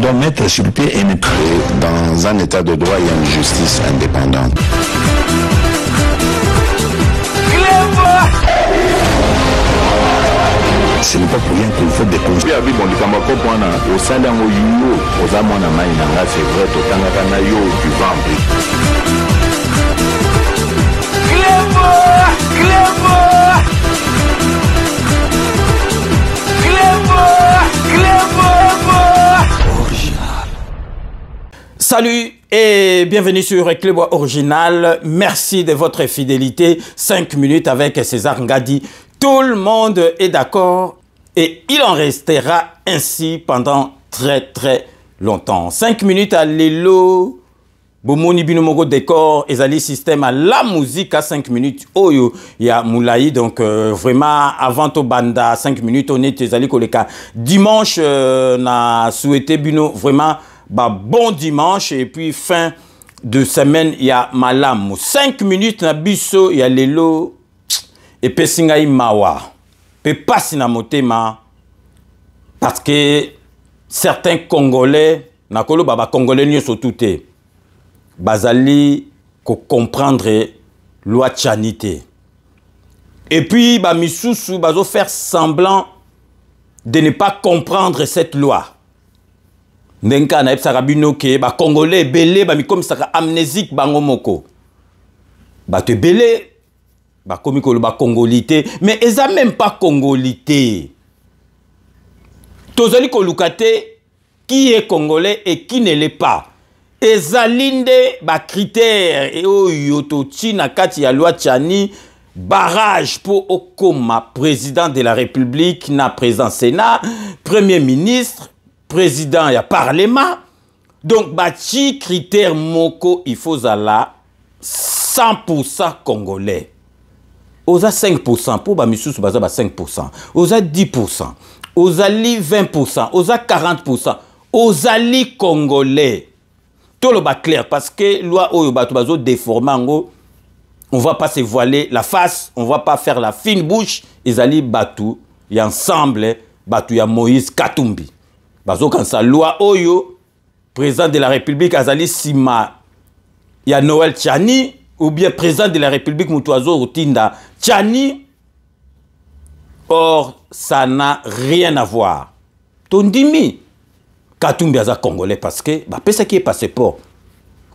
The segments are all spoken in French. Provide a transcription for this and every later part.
doit mettre sur pied et dans un état de droit, il y a une justice indépendante. Ce n'est pas pour rien qu'il faut des conseils. Salut et bienvenue sur Clébois Original. Merci de votre fidélité. 5 minutes avec César Ngadi. Tout le monde est d'accord et il en restera ainsi pendant très longtemps. 5 minutes à l'élo. Bomoni binomogo décor, ezali système à la musique à 5 minutes. Oyo, il y a Moulaï, donc vraiment avant to banda 5 minutes, on est ezali koleka. Dimanche, na souhaité bino vraiment bon dimanche et puis fin de semaine, il y a Malam. 5 minutes na biso, il y a l'élo. Et pesingai mawa. Pe passi na motema. Parce que certains Congolais, na kolo baba Congolais nyoso touté. Bazali ko comprendre loi tchanité. Et puis ba misusu bazo faire semblant de ne pas comprendre cette loi. Nenka na epsaka bino ke ba Congolais belé ba mi comme saka amnésique bango moko. Ba te belé ba komi ko ba congolité mais eza même pas congolité. Tozali ko lukate qui est congolais et qui ne l'est pas. Ezalinde ba critères et oyo to tina kati ya loi tchani barrage pour okoma président de la République na président Sénat, premier ministre, président ya parlement. Donc bachi critère moko il faut zala 100% congolais. Oza 5% pour ba misusu baza ba 5%. Oza 10%. Ozali 20%. Oza 40%. Ozali congolais. Tout le bas clair parce que loi oyo bato bazo déformango. On va pas se voiler la face, on va pas faire la fine bouche. Ezali batu y ensemble batu ya Moïse Katumbi. Bazo quand sa loi oyo président de la République azali sima ya Noël Tchani ou bien président de la République Moutouazo Rutinda Tchani. Or, ça n'a rien à voir. Tondimi, Katumbi aza congolais parce que, bah, pesa qui est passeport.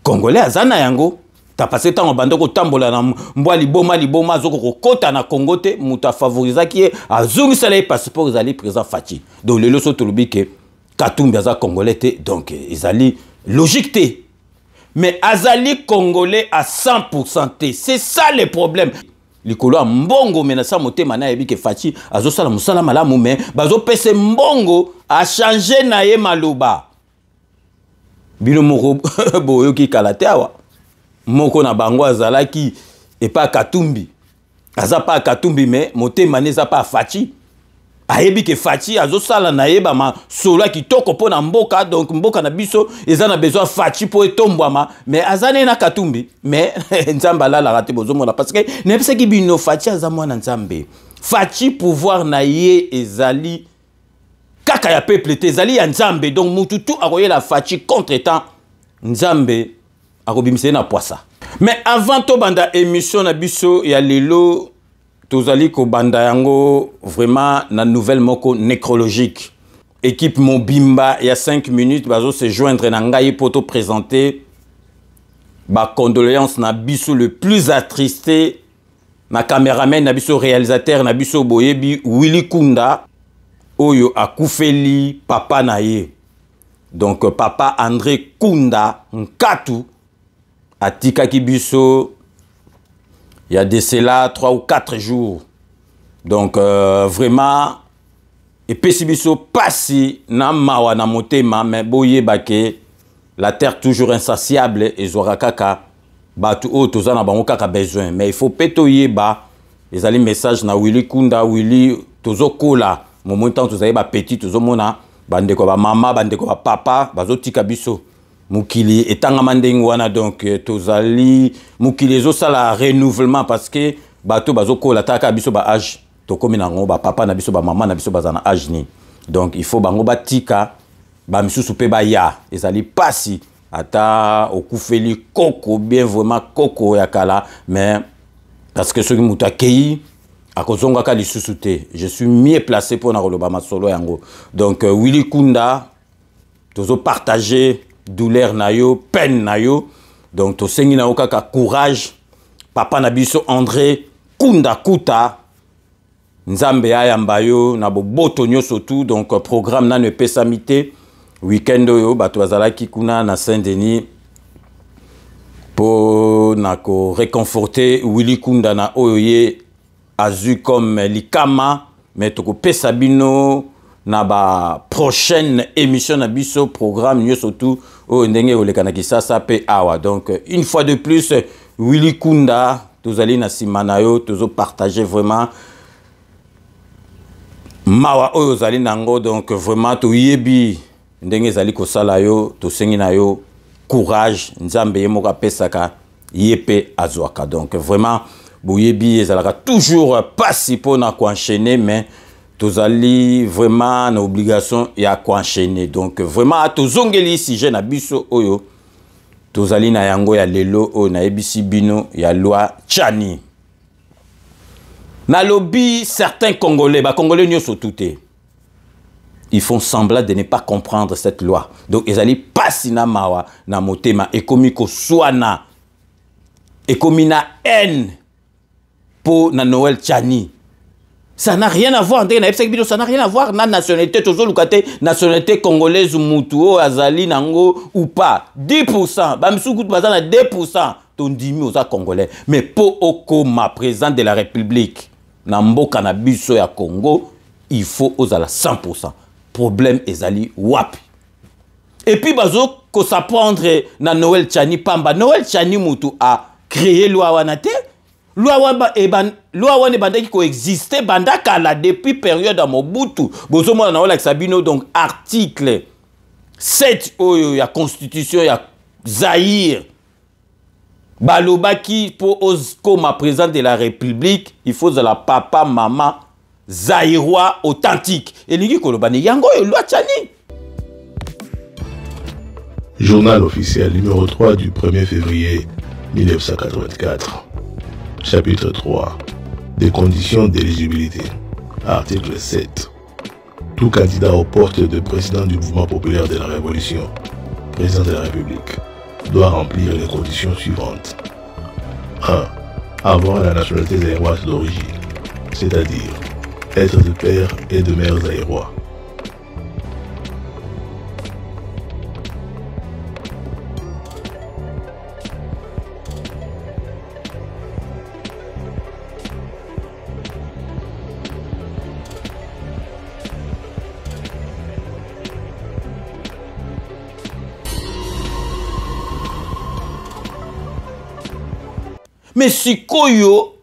Congolais azana yango. T'as passé temps en bandoko tambola na mbwa liboma zoko kota na Congo te muta favorisa qui est azungi sala passeport izali président Fachi. Donc le loso tolobi ke Katumbi aza congolais te donc izali logique te. Mais azali congolais à 100% te. C'est ça le problème. Likolo a mbongo menasa motema na yebi ke Fachi azo sala musala malamu mais bazo pese mbongo a changer na ye maloba. Bino moko boyo ki kalate awa. Moko na bango azalaki et pas Katumbi. Aza pas Katumbi mais motema neza pas Fachi. Ayebi ke Fachi azo sala na yeba ma solo ki toko pona mboka donc mboka na biso ezana besoin Fachi po etombwama mais azane na Katumbi mais nzamba la raté bozo mona parce que nepse ki bino Fachi azamwa na nzambe Fachi pouvoir na ye ezali kaka ya peuple te ezali ya nzambe donc mututu akoye la Fachi contre-temps nzambe akobimise na poisa. Mais avant to banda émission na biso ya lelo tozali ko banda yango vraiment na nouvelle moko nécrologique. Équipe Mobimba il y a 5 minutes bazo se joindre na ngai poto présenter ba condoléances na biso le plus attristé na caméraman na biso réalisateur na biso boyebi Willy Kunda oyo akufeli papa na ye. Donc papa André Kunda Nkatu atika kibiso il y a de cela 3 ou 4 jours. Donc vraiment et pesibiso passi na mawa na motema mais boye bake la terre toujours insatiable et zorakaka batu o tozana bango kaka besoin mais il faut petoyer ba les ali message na Willy Kunda Willy tozokola moment temps tozaye ba petit tozomona bande ko ba mama bande ko ba papa bazotika biso mukili etanga mandengo wana donc tozali mukili zo sala renouvellement parce que bato bazoko la taka biso ba âge to komi nango ba papa na biso ba maman na biso bazana âge ni donc il faut bango batika ba misusu pe ba ya ezali pasi ata okufeli koko bien vraiment koko ya kala mais parce que ce qui muta kei akozonga ka lisusu te je suis mieux placé pour na koloba masolo yango donc Willy Kunda tozo partager douleur na yo peine na yo donc to sengi na okaka courage papa na biso André Kunda Kuta nzambe ayamba yo na boboto nyonso tout donc programme na ne pesamite weekend oyo bato bazalaki kuna na Saint-Denis pour nako réconforter Willy Kunda na oyo ye azu comme likama mais toko pesa bino na ba prochaine émission na biso programme nyonso tout oyo ndenge oleka na Kisasa pe awa donc une fois de plus Willy Kunda tozali na sima na yo tozo partager vraiment mawa oyo zali nango donc vraiment to yebi ndenge zali ko sala yo to sengi na yo courage nzambe ye moko pesaka yepe azwaka donc vraiment boyebi ezalaka toujours pasi pona ko enchaîner mais tozali vraiment na obligation ya ko enchaîner donc vraiment tozongeli sujet na biso oyo tozali na yango ya lelo oyo na ebisi bino ya loi Tchani. Na lobby, certains Congolais, Congolais nyonso touté, ils font semblant de ne pas comprendre cette loi. Donc, ils allaient pas sina mawa na motema ekomiko swana ekomina haine pour na Noël Tchani. Ça n'a rien à voir, ça n'a rien à voir na nationalité, toujours lukate nationalité congolaise ou mutuo azali nango ou pas. 10%, bamisuku bazana 2%, ton dimi aux Congolais. Mais pour okoma président de la République, na mboka na biso ya Congo, il faut aux ala 100%. Problème ezali wapi. Et puis bazo ko s'apprendre na Noël Tchani pamba. Noël Tchani mutu a créé loi wanate. Loi wana bandaki ko exister banda kala depuis période à Mobutu. Bozo mona na wala Sabino donc article 7 oyo ya constitution ya Zaïre. Balobaki pour comme président de la République, il faut de la papa, maman, zaïrois authentique. Et lui dit que yango loi Tchani. Journal officiel numéro 3 du 1er février 1984. Chapitre 3. Des conditions d'éligibilité. Article 7. Tout candidat au poste de président du mouvement populaire de la Révolution, président de la République, doit remplir les conditions suivantes. 1. Avoir la nationalité zaïroise d'origine, c'est-à-dire être de père et de mère zaïrois. Mais si koyo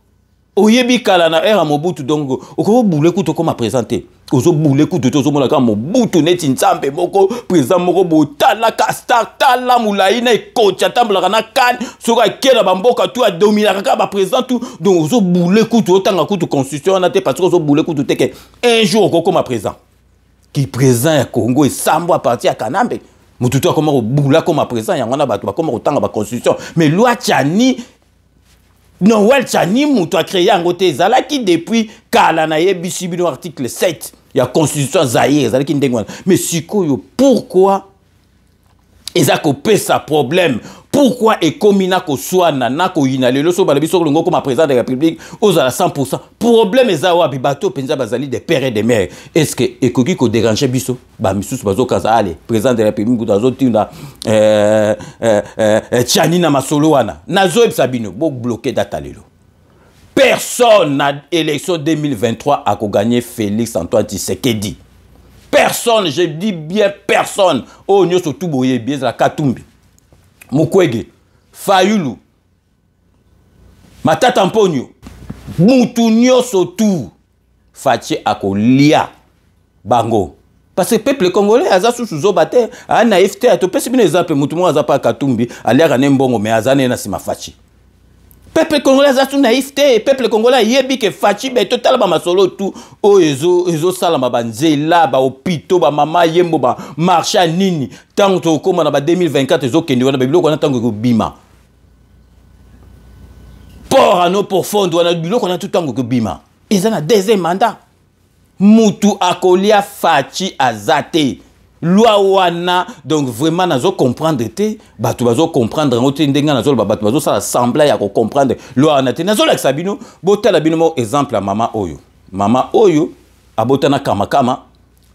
oyebi kala na era Mobutu donc oko boule kuto comme présenter ozo boule kuto tozo mona ka Mobutu neti nzambe moko président moko botala kastar tala mulaina ekocha tambla kana kan soka kela bamboka tu a dominer ka ba président tout donc ozo boule kuto otanga kuto constitution na te parce que ozo boule kuto te que un jour oko comme président qui présent ya Congo et sambo à partir à Kanambe mututu akoma boula comme président ya ngona bato ba comme otanga ba constitution mais loi Tchani Noël Tchani mutu a créé un côté zalaki depuis kala na yebisi bino article 7 ya constitution Zaïre zalaki ndengwana mais sikoyo pourquoi ezako pesa problème pourquoi ekomina ko swana na ko yina lelo so balabi so longo comme président de la République aux à 100% problème ezawa bibato penza bazali des pères et des mères est-ce que ekoki ko déranger biso ba misusu bazo kaza ale président de la République dazo tinda Tchani na masolo wana nazo ebsabino bo bloquer data lelo personne na élection 2023 a ko gagner Félix Antoine Tshisekedi. Personne, je dis bien personne. Oh, nous sommes tous boyés, bien la Katumbi. Mukwege, Fayulu, Matata Mponyo, Moutounyo Sotou, Fachi Akolia, Bango. Parce que le peuple congolais, Aza sous bate, a naïveté, a topé, c'est bien exemple, Moutoumou Azapa Katumbi, a l'air à Nembongo, mais Azane na Sima Fachi. Peuple congolais a tout naïveté, peuple congolais yebi que fachi be total ba masolo tout o ezo sala mabanzela ba opito ba mama yembo ba marcha nini tant to koma na ba 2024 ezo kendi wana biloko na tango ko bima pour ano pour fond wana biloko na tout tango ko bima ezana deuxième mandat mutu akolia fachi azate loi wana donc vraiment nazo comprendre te batu bazo comprendre ngote ndenga nazo ba batu bazo sala semblant ya ko comprendre loi wana te nazo la sabino botala bino mo exemple ya mama oyo abota na kama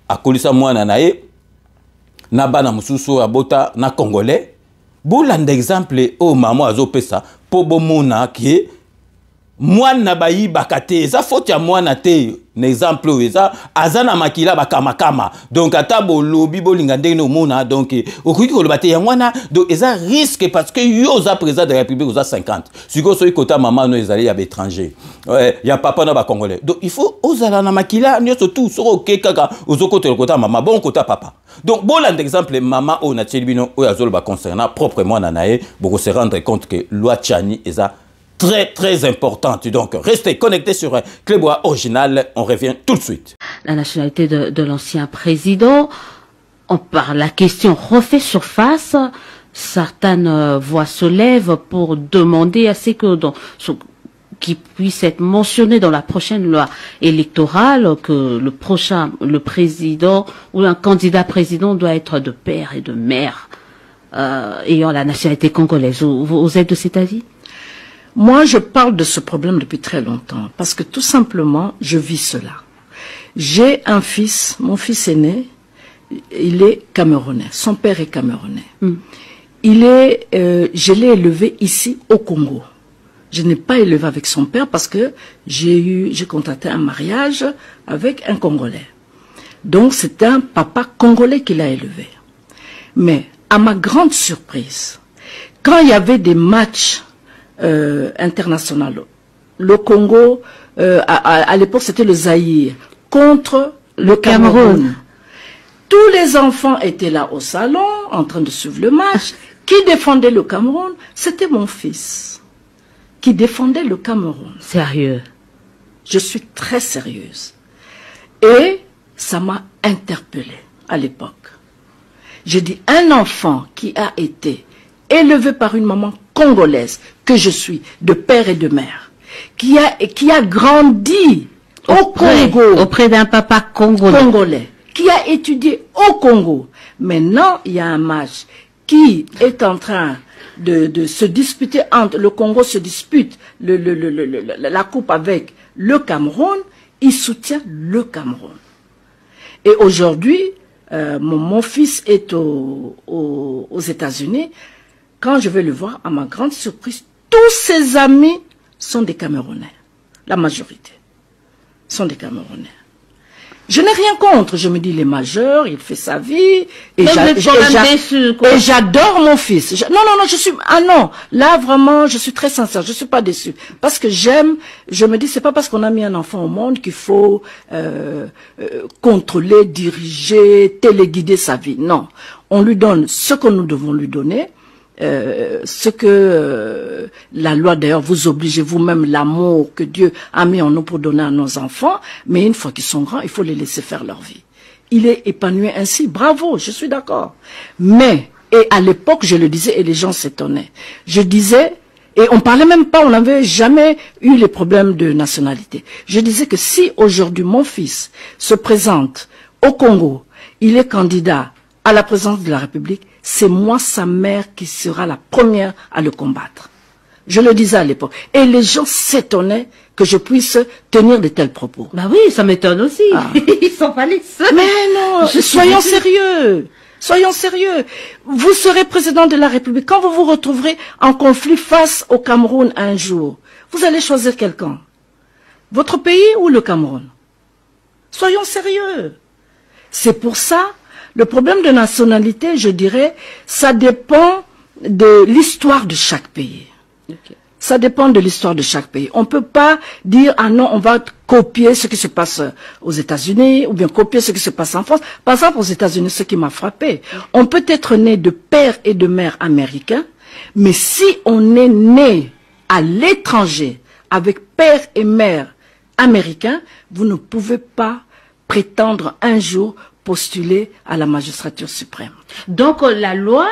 akolisa mwana na ye na bana mususu abota na congolais bolanda exemple o mama azo pesa po bomona ki mwana bayi bakate eza faute ya mwana te na exemple eza azana makila bakama donc ata bolobi bolinga ndenge no mona donc okoki koloba te ya mwana donc eza risque parce que yo za président de la République oza 50 siko so ikota mama no ezali ya étranger ya papa na ba congolais donc il faut ozala na makila nyoso tout soko keka ozokota kota mama bon kota papa donc bolanda exemple mama o na tshilibino o azoloba concernant propre mwana nae boko se rendre compte que loi Tchani eza très importante. Donc, restez connectés sur Clébois Original. On revient tout de suite. La nationalité de l'ancien président, la question refait surface. Certaines voix se lèvent pour demander à ce que qui puisse être mentionné dans la prochaine loi électorale que le président ou un candidat président doit être de père et de mère ayant la nationalité congolaise. Vous êtes de cet avis? Moi, je parle de ce problème depuis très longtemps, parce que tout simplement, je vis cela. J'ai un fils, mon fils aîné, il est camerounais, son père est camerounais. Je l'ai élevé ici au Congo. Je n'ai pas élevé avec son père parce que j'ai contracté un mariage avec un Congolais. Donc, c'est un papa congolais qui l'a élevé. Mais, à ma grande surprise, quand il y avait des matchs international. Le Congo, à l'époque c'était le Zaïre, contre le Cameroun. Tous les enfants étaient là au salon, en train de suivre le match. Qui défendait le Cameroun? C'était mon fils. Qui défendait le Cameroun. Sérieux? Je suis très sérieuse. Et ça m'a interpellée à l'époque. J'ai dit, un enfant qui a été élevé par une maman congolaise, que je suis, de père et de mère, qui a grandi au Congo, auprès d'un papa congolais, qui a étudié au Congo. Maintenant, il y a un match qui est en train de se disputer entre, le Congo se dispute la coupe avec le Cameroun, il soutient le Cameroun. Et aujourd'hui, mon fils est aux États-Unis. Quand je vais le voir, à ma grande surprise, tous ses amis sont des Camerounais. La majorité sont des Camerounais. Je n'ai rien contre. Je me dis, il est majeur, il fait sa vie. Et j'adore mon fils. Non, je suis... Ah non, là vraiment, je suis très sincère. Je suis pas déçue. Parce que j'aime... Je me dis, c'est pas parce qu'on a mis un enfant au monde qu'il faut contrôler, diriger, téléguider sa vie. Non. On lui donne ce que nous devons lui donner. Ce que la loi d'ailleurs vous oblige vous-même, l'amour que Dieu a mis en nous pour donner à nos enfants, mais une fois qu'ils sont grands, il faut les laisser faire leur vie. Il est épanoui ainsi, bravo, je suis d'accord. Mais, et à l'époque je le disais et les gens s'étonnaient, je disais, et on parlait même pas, on n'avait jamais eu les problèmes de nationalité. Je disais que si aujourd'hui mon fils se présente au Congo, il est candidat à la présidence de la République, c'est moi, sa mère, qui sera la première à le combattre. Je le disais à l'époque. Et les gens s'étonnaient que je puisse tenir de tels propos. Bah oui, ça m'étonne aussi. Ah. Ils sont pas les seuls. Mais non, soyons sérieux. Soyons sérieux. Vous serez président de la République. Quand vous vous retrouverez en conflit face au Cameroun un jour, vous allez choisir quelqu'un. Votre pays ou le Cameroun? Soyons sérieux. C'est pour ça... Le problème de nationalité, je dirais, ça dépend de l'histoire de chaque pays. Okay. Ça dépend de l'histoire de chaque pays. On ne peut pas dire, ah non, on va copier ce qui se passe aux États-Unis, ou bien copier ce qui se passe en France. Par exemple, aux États-Unis, ce qui m'a frappé, on peut être né de père et de mère américains, mais si on est né à l'étranger, avec père et mère américains, vous ne pouvez pas prétendre un jour postuler à la magistrature suprême. Donc la loi,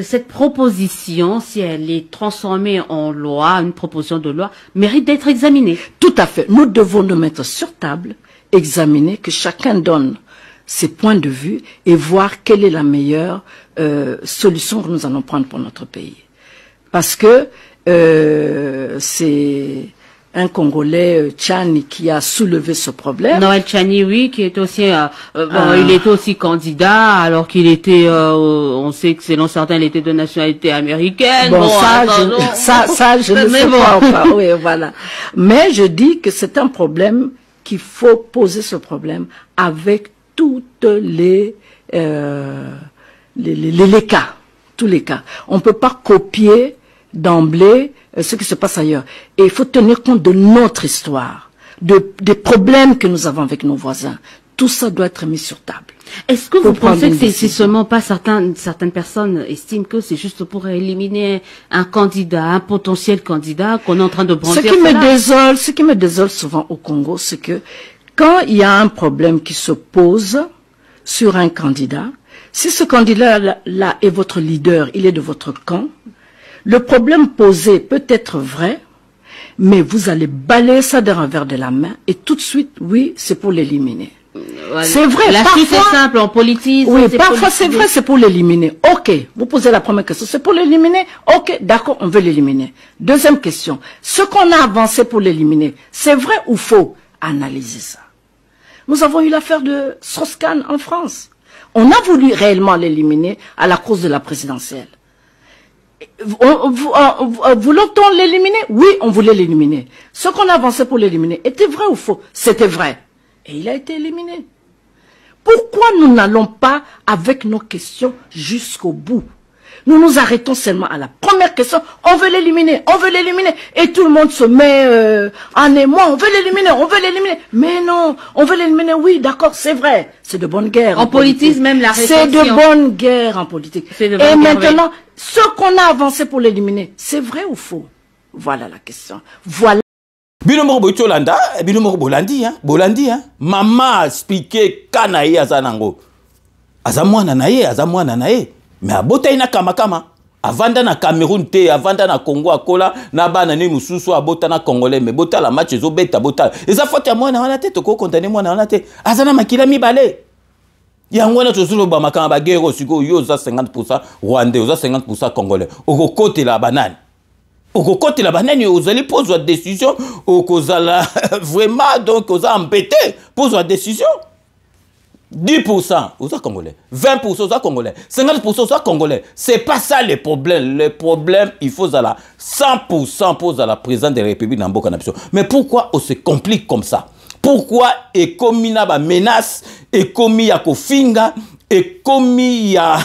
cette proposition, si elle est transformée en loi, une proposition de loi, mérite d'être examinée. Tout à fait. Nous devons nous mettre sur table, examiner, que chacun donne ses points de vue et voir quelle est la meilleure solution que nous allons prendre pour notre pays. Parce que c'est un Congolais, Tchani, qui a soulevé ce problème. Noël Tchani, oui, qui est aussi, il était aussi candidat, alors qu'il était, on sait que selon certains, il était de nationalité américaine. Bon, ça, je ne sais pas. Oui, voilà. Mais je dis que c'est un problème qu'il faut poser ce problème avec toutes les cas, tous les cas. On ne peut pas copier d'emblée ce qui se passe ailleurs. Et il faut tenir compte de notre histoire, des problèmes que nous avons avec nos voisins. Tout ça doit être mis sur table. Est-ce que vous pensez que c'est seulement pas certaines personnes estiment que c'est juste pour éliminer un candidat, un potentiel candidat qu'on est en train de brandir? Ce qui me désole souvent au Congo, c'est que quand il y a un problème qui se pose sur un candidat, si ce candidat-là est votre leader, il est de votre camp, le problème posé peut être vrai, mais vous allez balayer ça d'un revers de la main et tout de suite, oui, c'est pour l'éliminer. C'est vrai, la suite est simple en politique. Oui, parfois c'est vrai, c'est pour l'éliminer. Ok, vous posez la première question, c'est pour l'éliminer. Ok, d'accord, on veut l'éliminer. Deuxième question, ce qu'on a avancé pour l'éliminer, c'est vrai ou faux? Analysez ça. Nous avons eu l'affaire de Strauss-Kahn en France. On a voulu réellement l'éliminer à la cause de la présidentielle. Voulait-on l'éliminer? Oui, on voulait l'éliminer. Ce qu'on a avancé pour l'éliminer était vrai ou faux? C'était vrai. Et il a été éliminé. Pourquoi nous n'allons pas avec nos questions jusqu'au bout? Nous nous arrêtons seulement à la première question. On veut l'éliminer, on veut l'éliminer. Et tout le monde se met en émoi. On veut l'éliminer, on veut l'éliminer. Mais non, on veut l'éliminer. Oui, d'accord, c'est vrai. C'est de bonne guerre. En politique, même la réflexion. C'est de bonne guerre en politique. Et maintenant, ce qu'on a avancé pour l'éliminer, c'est vrai ou faux? Voilà la question. Voilà. Binomoro Boitolanda, binomoro Bolandi, hein. Maman a expliqué kanaï azanango. Azamwana nae. Mais à Bota ina kamakama. Avanda na Cameroun te, avanda na Congo akola, na bana ni mususu abota na Congolais, mais Bota la match zo beta Bota. Eza foti ya mwana wana te toko kontane mwana wana te. Azana makila mibale. Yango na tozulo ba makama ba guerre siko yo za 50% Rwandais, za 50% Congolais. Oko kote la banane. Oko kote la banane vous allez poser votre décision, oko zala vraiment donc oza embêté pose votre décision. 10% aux Congolais, 20% aux Congolais, 50% aux Congolais. C'est pas ça le problème. Le problème, il faut à la 100% pose à la présidente de la République dans Mboka Nation. Mais pourquoi on se complique comme ça? Pourquoi est commis na menace, est commis à Kofinga, et comme il y a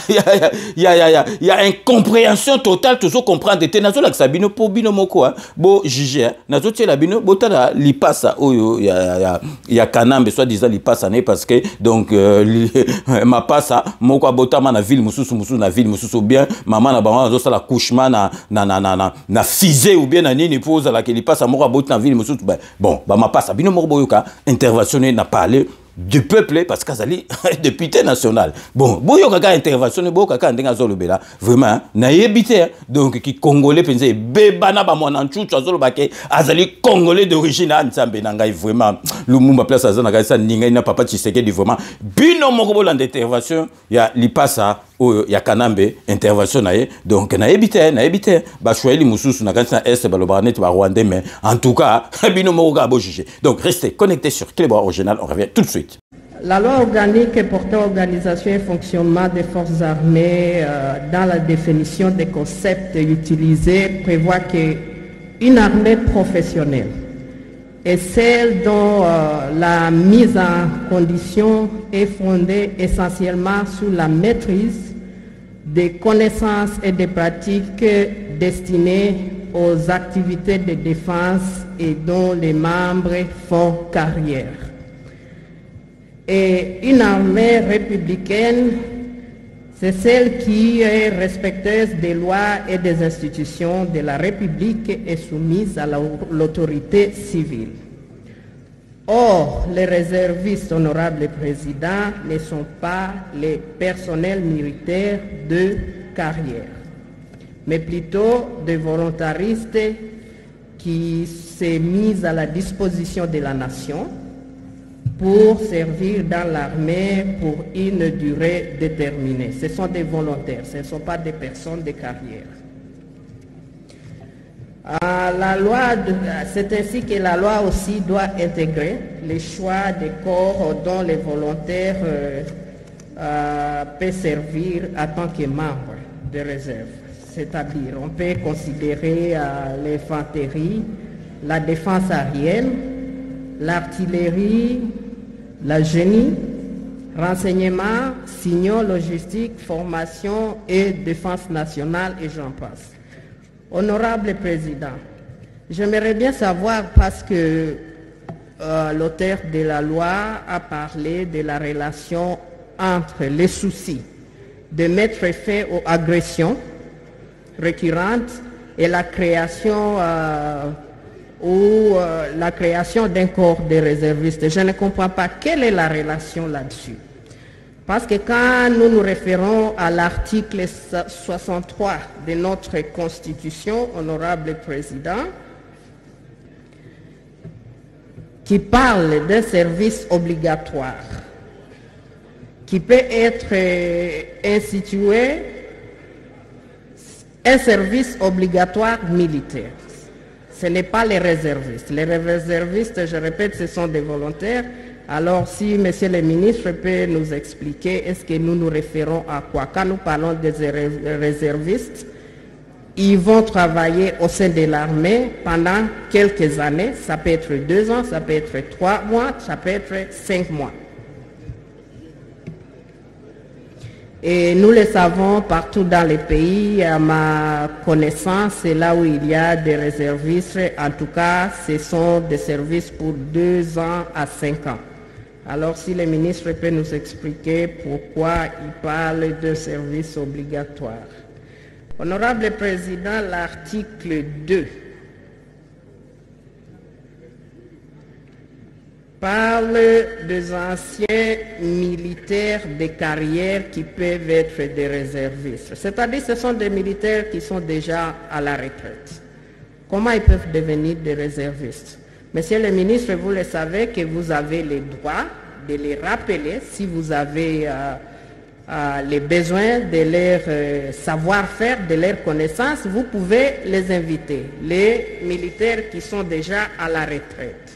incompréhension totale, toujours comprendre. Et nazo la sabino pour bino moko, bo jugé, nazo tie la bino, bo tala lipasa, oh il y a Kanambe soit disant lipasa né parce que donc ma passa moko botama na ville mususu na ville mususu bien maman na bango nazo sala couchement na fisé ou bien na nini pose la que lipasa moko botana ville mususu bon ba ma passa bino moko boyoka interventionner n'a parlé du peuple parce qu'azali député national. Bon, boyo kaka intervention bo kaka ndenga zolobela vraiment na yebité donc qui congolais pensé bebana ba mwana nchuchu azolobake azali congolais d'origine nzambe nanga vraiment Lumumba place azana kaisa ninga ina papa Tshisekedi vraiment bino moko bolanda intervention ya lipasa o ya Kanambe intervention nae donc na yebité ba choeli mususu na kanisa est balobanet ba Rwandais mais en tout cas bino moko ka bo juger. Donc restez connectés sur Clébois Original, on revient tout de suite. La loi organique portant organisation et fonctionnement des forces armées dans la définition des concepts utilisés prévoit qu'une armée professionnelle est celle dont la mise en condition est fondée essentiellement sur la maîtrise des connaissances et des pratiques destinées aux activités de défense et dont les membres font carrière. Et une armée républicaine, C'est celle qui est respectueuse des lois et des institutions de la République et soumise à l'autorité civile. Or, les réservistes, honorable président, ne sont pas les personnels militaires de carrière, mais plutôt des volontaristes qui s'est mis à la disposition de la nation pour servir dans l'armée pour une durée déterminée. Ce sont des volontaires, ce ne sont pas des personnes de carrière. C'est ainsi que la loi aussi doit intégrer les choix des corps dont les volontaires peuvent servir en tant que membres de réserve. C'est-à-dire, on peut considérer l'infanterie, la défense aérienne, l'artillerie, la génie, renseignement, signaux, logistique, formation et défense nationale et j'en passe. Honorable Président, j'aimerais bien savoir, parce que l'auteur de la loi a parlé de la relation entre les soucis de mettre fin aux agressions récurrentes et la création la création d'un corps de réservistes. Je ne comprends pas quelle est la relation là-dessus. Parce que quand nous nous référons à l'article 63 de notre Constitution, honorable Président, qui parle d'un service obligatoire, qui peut être institué, un service obligatoire militaire. Ce n'est pas les réservistes. Les réservistes, je répète, ce sont des volontaires. Alors, si Monsieur le ministre peut nous expliquer, est-ce que nous nous référons à quoi? Quand nous parlons des réservistes, ils vont travailler au sein de l'armée pendant quelques années. Ça peut être 2 ans, ça peut être 3 mois, ça peut être 5 mois. Et nous le savons partout dans les pays, à ma connaissance, c'est là où il y a des réservistes. En tout cas, ce sont des services pour 2 ans à 5 ans. Alors, si le ministre peut nous expliquer pourquoi il parle de service obligatoire. Honorable Président, l'article 2 parle des anciens militaires de carrière qui peuvent être des réservistes. C'est-à-dire que ce sont des militaires qui sont déjà à la retraite. Comment ils peuvent devenir des réservistes? Monsieur le ministre, vous le savez que vous avez le droit de les rappeler si vous avez les besoins de leur savoir-faire, de leur connaissance, vous pouvez les inviter, les militaires qui sont déjà à la retraite.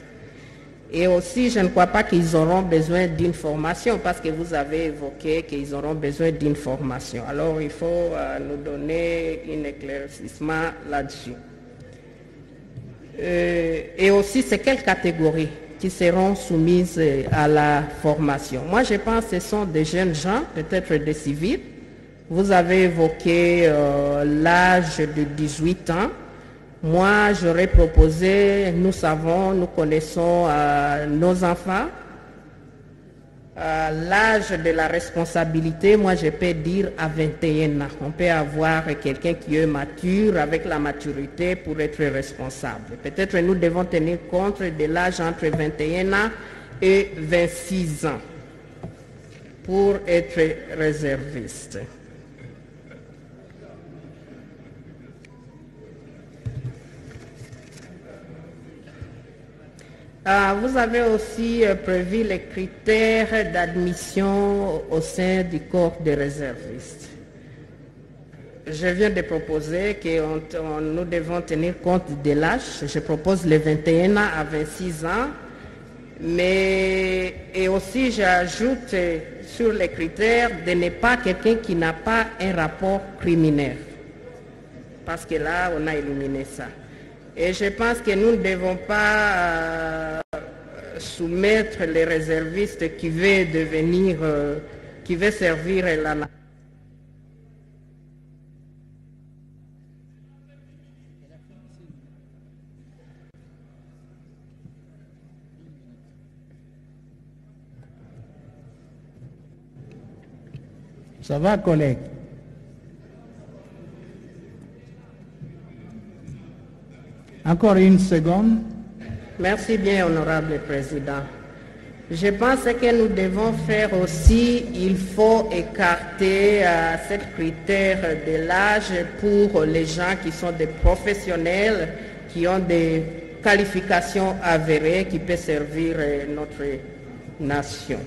Et aussi, je ne crois pas qu'ils auront besoin d'une formation parce que vous avez évoqué qu'ils auront besoin d'une formation. Alors, il faut nous donner un éclaircissement là-dessus. Et aussi, c'est quelles catégories qui seront soumises à la formation? Moi, je pense que ce sont des jeunes gens, peut-être des civils. Vous avez évoqué l'âge de 18 ans. Moi, j'aurais proposé, nous savons, nous connaissons nos enfants. L'âge de la responsabilité, moi je peux dire à 21 ans. On peut avoir quelqu'un qui est mature, avec la maturité pour être responsable. Peut-être nous devons tenir compte de l'âge entre 21 ans et 26 ans pour être réserviste. Vous avez aussi prévu les critères d'admission au sein du corps des réservistes. Je viens de proposer que nous devons tenir compte de l'âge. Je propose les 21 ans à 26 ans. Et aussi, j'ajoute sur les critères de ne pas quelqu'un qui n'a pas un rapport criminel. Parce que là, on a éliminé ça. Et je pense que nous ne devons pas soumettre les réservistes qui veulent devenir, qui veulent servir la nation. Ça va, collègue? Encore une seconde. Merci bien, honorable président. Je pense que nous devons faire aussi, il faut écarter ce critère de l'âge pour les gens qui sont des professionnels, qui ont des qualifications avérées, qui peuvent servir notre nation.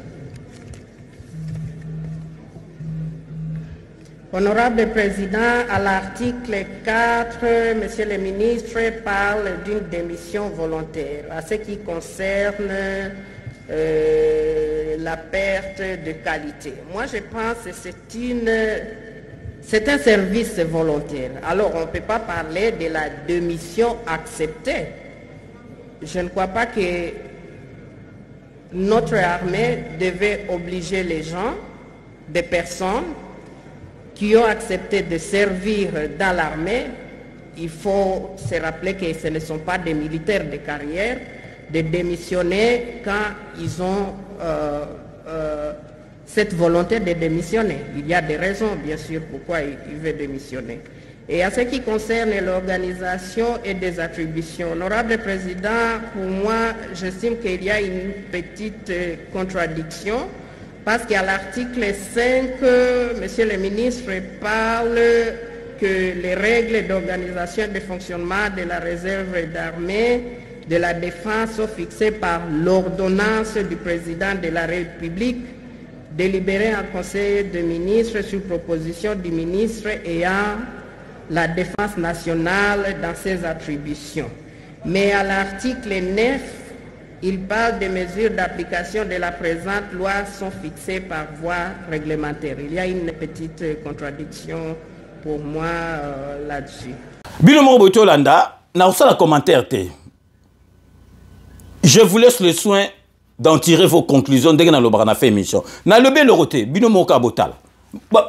Honorable Président, à l'article 4, Monsieur le ministre parle d'une démission volontaire. À ce qui concerne la perte de qualité. Moi, je pense que c'est un service volontaire. Alors, on ne peut pas parler de la démission acceptée. Je ne crois pas que notre armée devait obliger les gens, des personnes qui ont accepté de servir dans l'armée. Il faut se rappeler que ce ne sont pas des militaires de carrière, de démissionner quand ils ont cette volonté de démissionner. Il y a des raisons, bien sûr, pourquoi ils veulent démissionner. Et à ce qui concerne l'organisation et des attributions, honorable président, pour moi, j'estime qu'il y a une petite contradiction, parce qu'à l'article 5, monsieur le ministre parle que les règles d'organisation et de fonctionnement de la réserve d'armée de la défense sont fixées par l'ordonnance du président de la République, délibérée en Conseil de ministres sur proposition du ministre ayant la défense nationale dans ses attributions. Mais à l'article 9, il parle des mesures d'application de la présente loi sont fixées par voie réglementaire. Il y a une petite contradiction pour moi là-dessus. Binomo Botolanda, n'a pas de commentaire. Je vous laisse le soin d'en tirer vos conclusions dès que nous avons fait émission. Dans le Béloroté, Binomo Kabotal.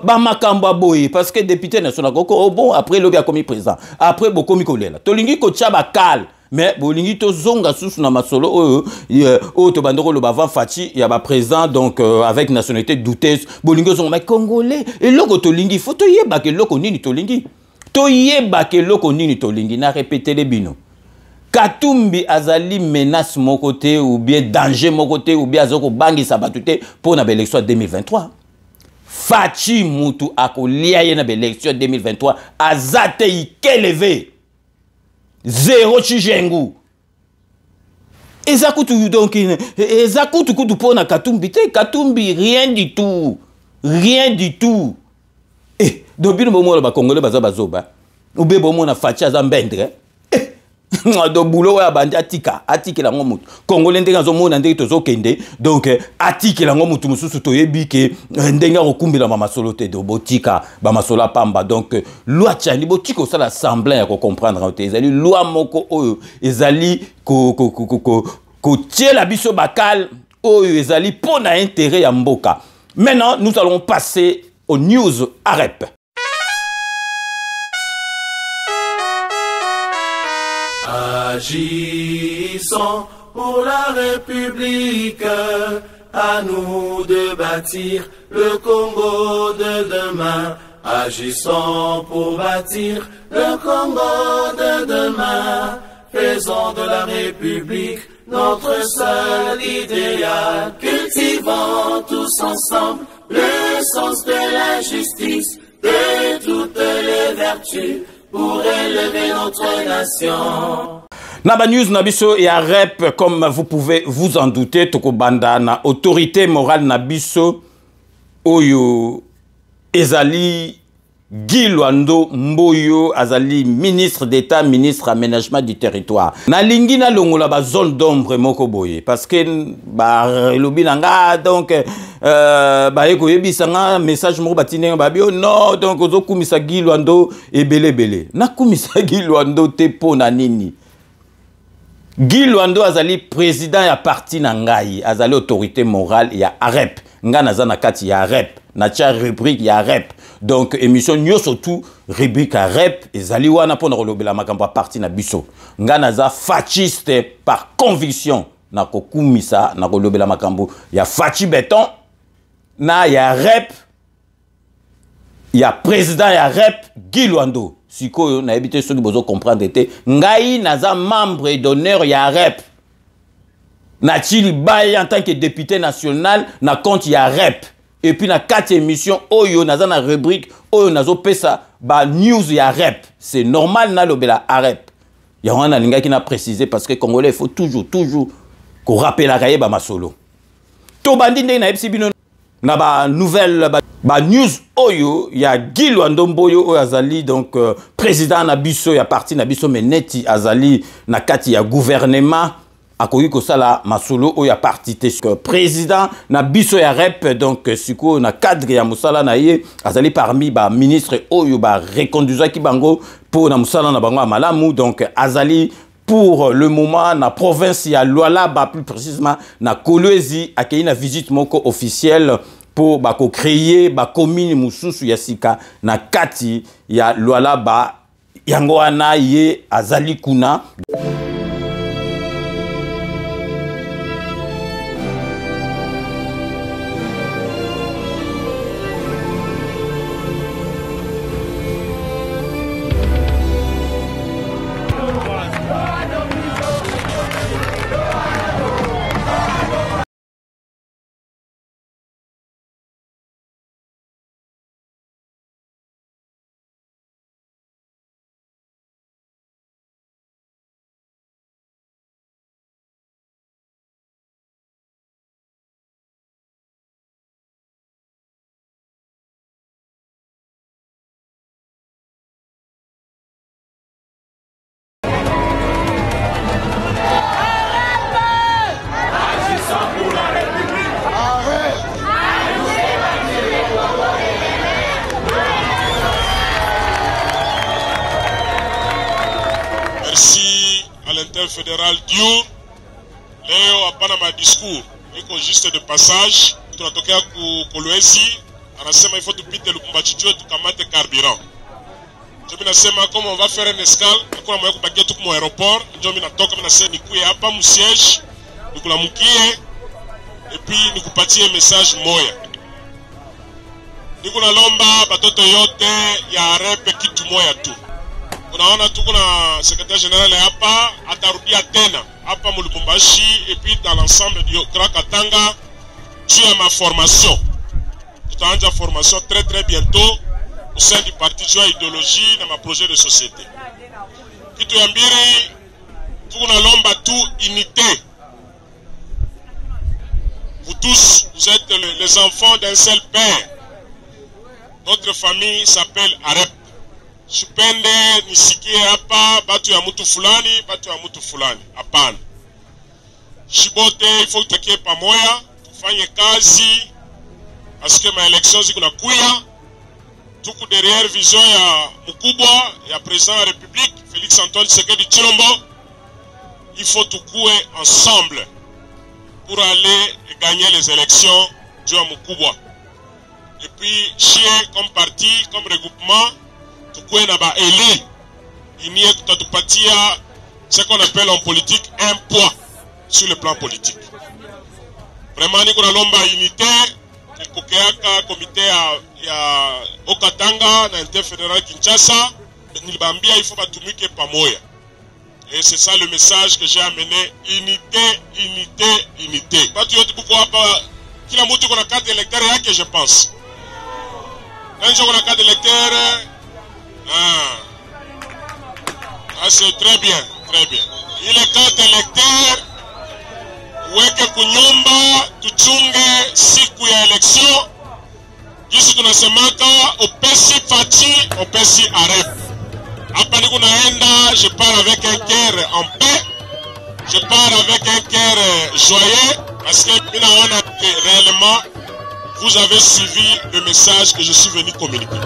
Bamakamba boy parce que député national oh bon après lobby a commis président après bokomi kolela tolingi ko tchaba kal mais bolingi to zonga sous na masolo to bandoko lo bavan fachi ya ba président donc avec nationalité douteuse bolingi zonga mais congolais et loko tolingi faut to yeba ke loko nini tolingi na répéter les bino Katumbi azali menace mon côté ou bien danger mon côté ou bien azoko bangi sabatute pour na élection 2023. Fachi Moutou akolia yena l'élection 2023 azate ikeleve zéro chijengu ezakutu donc ezakutu kutu pona Katumbi te Katumbi rien du tout dobino bomo ba congolais bazoba ube bomo na Fachi azambendre do boulot ya bandi atika la ngomutu congolais ndenge azomona ndenge tozokende donc atika la ngomutu mususu toyebi ke ndenge akokumbela mama solo te do botika ba masolo pamba donc loi tchani botika osala semblant ya ko comprendre te ezali loi moko oyo ezali ko tiela biso bakal oyo ezali pona intérêt ya mboka. Maintenant nous allons passer aux news AREP. Agissons pour la République, à nous de bâtir le Congo de demain. Agissons pour bâtir le Congo de demain. Faisons de la République notre seul idéal. Cultivons tous ensemble le sens de la justice, de toutes les vertus, pour élever notre nation. Naba News Nabiso et AREP, comme vous pouvez vous en douter, Tokobanda na autorité morale Nabiso Oyo Ezali Guy Luando Mboyo Azali ministre d'État, ministre aménagement du territoire. Na lingina longola ba zone d'ombre moko boye parce que ba lobi nanga donc ba eko yebisanga message moko batine ba bio non donc ozokumisa Guy Luando ebele na kumisa Guy Luando te pona nini. Guy Luando azali président ya parti nangai azali autorité morale ya AREP nga nazana kati ya AREP na tia rubrique ya AREP. Donc émission nyo surtout rubrique AREP ezali wana pona kolobela makambo parti na biso nga naza fasciste par conviction na kokumisa na kolobela makambo ya fachi béton na ya AREP ya président ya rep Guy Luando sikoyo na habité ceux qui bozo comprendre était ngai naza membre d'honneur ya rep na tili baye en tant que député national na compte ya rep et puis na 4 émissions oyo naza na rubrique oyo nazo pesa ba news ya rep c'est normal na lobela a rep ya wana linga qui na préciser parce que congolais il faut toujours ko rappeler la kaye ba masolo to bandi ndenge na ebisi bino na ba nouvelle ba news oyo ya Guy Luando Mboyo oyo azali donc président na biso ya parti na biso meneti azali na kati ya gouvernement akoki kosala masolo oyo ya parti te président na biso ya rep donc siko na cadre ya musala na ye azali parmi ba ministre oyo ba reconduisaki bango pour na musala na bango ya malamu donc azali pour le moment na province ya Lualaba plus précisément na Kolwezi akei na visite moko officielle pour bako créer ba commune mususu ya sika na kati ya Lualaba yango wana ye azali kuna. Merci à l'interfédéral Diou. Leo hapana ma discours, iko juste de passage. Tunatokea ku Kolwezi, anasema il faut tupite Lubumbashi tukamate carburant. Ndio mimi nasema kama on va faire une escale, hakuna moyo kubakia tu kwa aéroport, ndio mimi natoka mimi nasema nikuye hapa mu siège, nikulamukie et puis nikupatie message moya. Niko nalomba batoto yote ya rep kitu moya tu. Unaona tuko na secrétaire général hapa atarudia tena hapa mu Lubumbashi et puis dans l'ensemble du Grand Katanga tu as ma formation. Tutaanza formation très bientôt au sein du parti tu as idéologie dans ma projet de société. Kitu ya mbili tuko na lomba tu unité. Vous tous vous êtes les enfants d'un seul père. Notre famille s'appelle Arep. Sipende nisikie hapa batu ya mtu fulani, batu ya mtu fulani. Hapana. Shibote ifo tutakie pamoja, tufanye kazi parce que ma élection ziko nakuya. Tuko derrière vision ya mkubwa ya président de la République Félix Antoine Tshisekedi Tshilombo. Il faut tukue ensemble pour aller gagner les élections du mkubwa. Et puis chien comme parti, comme regroupement tukue na ba éli inie tutatupatia ce qu'on appelle en politique un poids sur le plan politique. Vraiment niko na lomba unité nikokeaka comité ya Okatanga na interfédéral Kinshasa nilibambia il faut batumike pamoja. Et c'est ça le message que j'ai amené, unité. Batu yote buko hapa kila mtu kuna carte électeur yake je pense. Quand on a carte électeur c'est très bien. Il est carte électeur weke kunyumba tuchunge siku ya election. Jisi tunasemaka opesi fati, opesi arep. Hapa niko naenda, je pars avec un cœur en paix. Je pars avec un cœur joyeux parce que minaona que réellement vous avez suivi le message que je suis venu communiquer.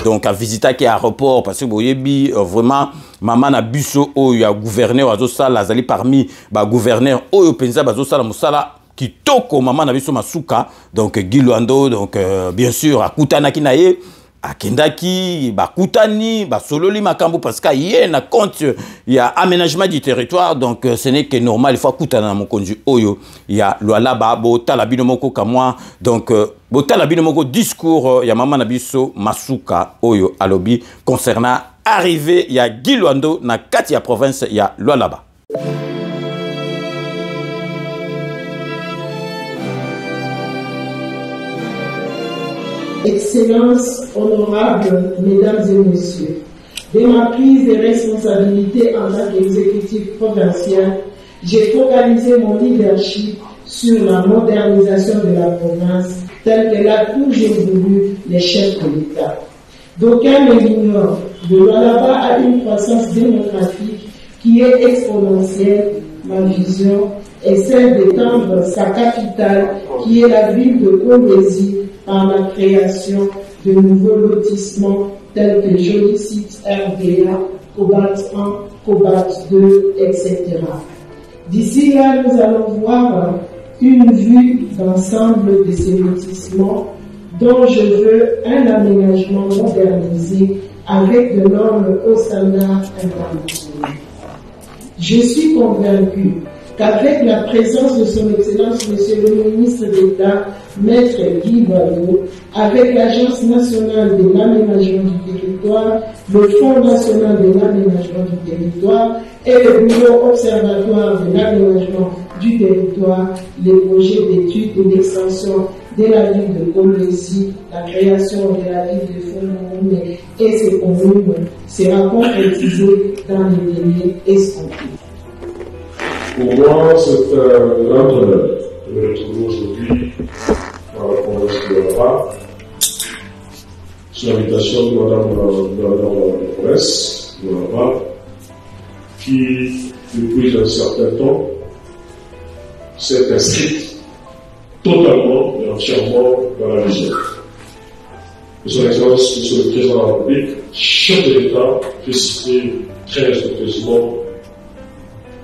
Donc à visiter qui aéroport parce que vous voyez vraiment maman na biso o ya gouverneur azo sala azali parmi ba gouverneur o penza bazo sala musala kitoko maman na biso masuka donc Guy Luando donc bien sûr akutana kinaye akendaki bakutani basololi makambo parce que y na compte il y a aménagement du territoire, donc ce n'est que normal, il faut kutana na mokonzi oyo ya Lualaba botala bino moko kamwa, donc botala bino moko discours ya mama na biso Masuka oyo alobi concernant arrivé ya Guy Luando na kati ya province ya Lualaba. Excellences, honorables mesdames et messieurs, dès ma prise de responsabilité en tant qu'exécutif provincial, j'ai focalisé mon leadership sur la modernisation de la province telle qu'elle a toujours voulu les chefs de l'État. D'aucuns l'ignorent, le Lualaba a une croissance démographique qui est exponentielle. Ma vision est celle d'étendre sa capitale, qui est la ville de Kolwezi, par la création de nouveaux lotissements tels que Joli Site RDA, Cobalt 1, Cobalt 2, etc. D'ici là, nous allons voir une vue d'ensemble de ces lotissements dont je veux un aménagement modernisé avec de normes aux standards internationaux. Je suis convaincu qu'avec la présence de son Excellence Monsieur le Ministre d'État, Maître Guy Luando, avec l'Agence nationale de l'aménagement du territoire, le Fonds national de l'aménagement du territoire et le Bureau observatoire de l'aménagement du territoire, les projets d'études et d'extension de la ville de Kolwezi, la création de la ville de Fonds et ses communes sera concrétisée dans les délais escomptés. Pour moi, c'est un grand honneur de me retrouver aujourd'hui dans la province de Lualaba, sur l'invitation de Madame la presse de Lualaba, qui, depuis un certain temps, s'est inscrite totalement et entièrement dans la vision. De son Excellence, Monsieur le Président de la République, chef de l'État, fait citer très respectueusement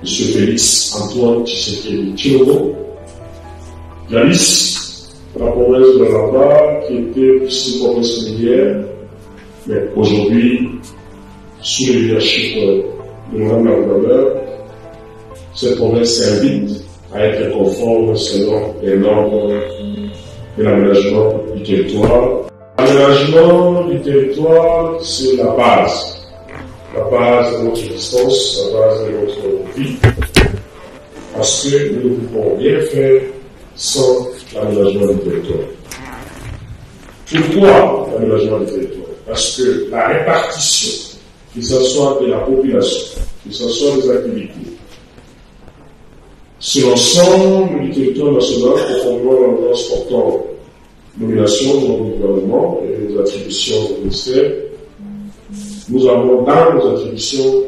M. Félix Antoine Tshisekedi Tshilombo, réalise la province de Lualaba qui était une province minière, mais aujourd'hui, sous le leadership de Mme la gouverneure, cette province s'invite à être conforme selon les normes de l'aménagement du territoire. L'aménagement du territoire, c'est la base de notre existence, la base de notre vie, parce que nous ne pouvons rien faire sans l'aménagement du territoire. Pourquoi l'aménagement du territoire? Parce que la répartition, que ce soit de la population, que ce soit des activités, sur l'ensemble du territoire national, conformément à l'ordonnance portant nomination du gouvernement et les attributions au ministère, nous avons dans nos attributions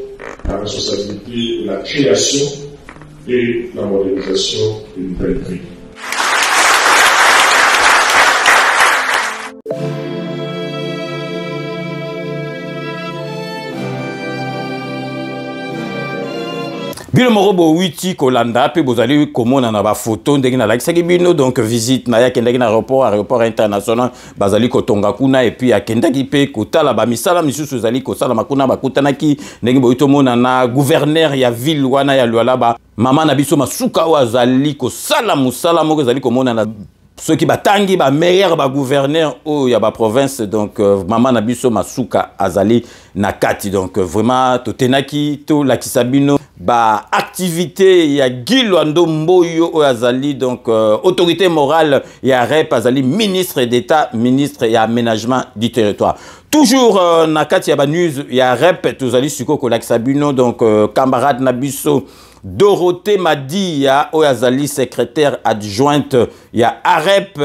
la responsabilité de la création et la modernisation de nouvelles villes. Bino morobo witi kolanda pe bozali komona na ba photo ndenge na lakisaki bino, donc visite na ya kendaki na aéroport international bazali kotonga kuna et puis akendaki pe kotala ba misala misusu zali kosala makuna bakutanaki ndenge boyito mona na gouverneur ya ville wana ya Lualaba mama na biso Masuka wa zali kosala musala moko zali komona na ceux qui batangi ba meilleur ba gouverneur o ya ba province, donc mama na biso Masuka azali na kati, donc vraiment to tenaki to lakisabino ba activité ya Guy Luando Mboyo o azali, donc autorité morale ya REP azali ministre d'État, ministre ya aménagement du territoire. Toujours na kati ya ba news ya REP tozali siko ko lakisabino, donc camarade na biso Dorothée Madia Oyazali, secrétaire adjointe ya AREP,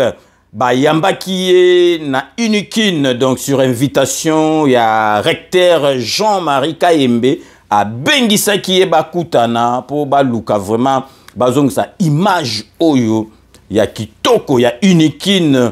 ba yambaki na Unikine, donc sur invitation ya recteur Jean-Marie Kayembe a bengisaki bakutana po baluka vraiment bazongisa image oyo ya kitoko ya Unikine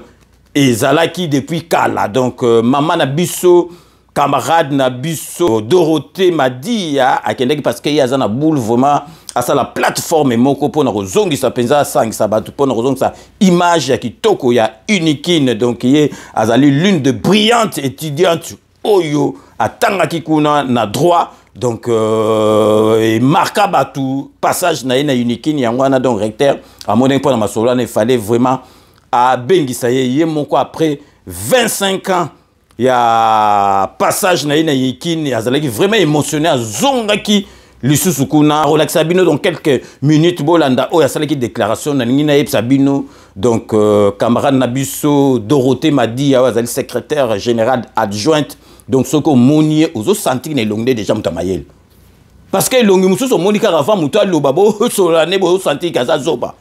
ezalaki depuis kala, donc mama na biso camarade na biso Dorothée Madia akendeki parce que yaza na boule vraiment asa la plateforme moko pona kozongisa penza sangisa bato pona kozongisa image ya kitoko ya Unikine. Donc ye azali l'une de brillantes étudiantes oyo atangaki kuna na droit. Donc marka batu passage na Unikine yango wana donc recteur a moné pona masolo il fallait vraiment à bengisa ye moko après 25 ans. Il y a passage na Unikine azalaki vraiment émotionné azongaki lisusu kuna relaxa bino dans quelques minutes bolanda o ya salaki déclaration na ningina yebsa bino. Donc camarade Nabiso Dorothée Madi azali secrétaire général adjointe. Donc ce qu'on monier aux sentir ne longue déjà mutamayel parce que longue mususu monika rafa muta lobabo solane bo sentir kaza zoba.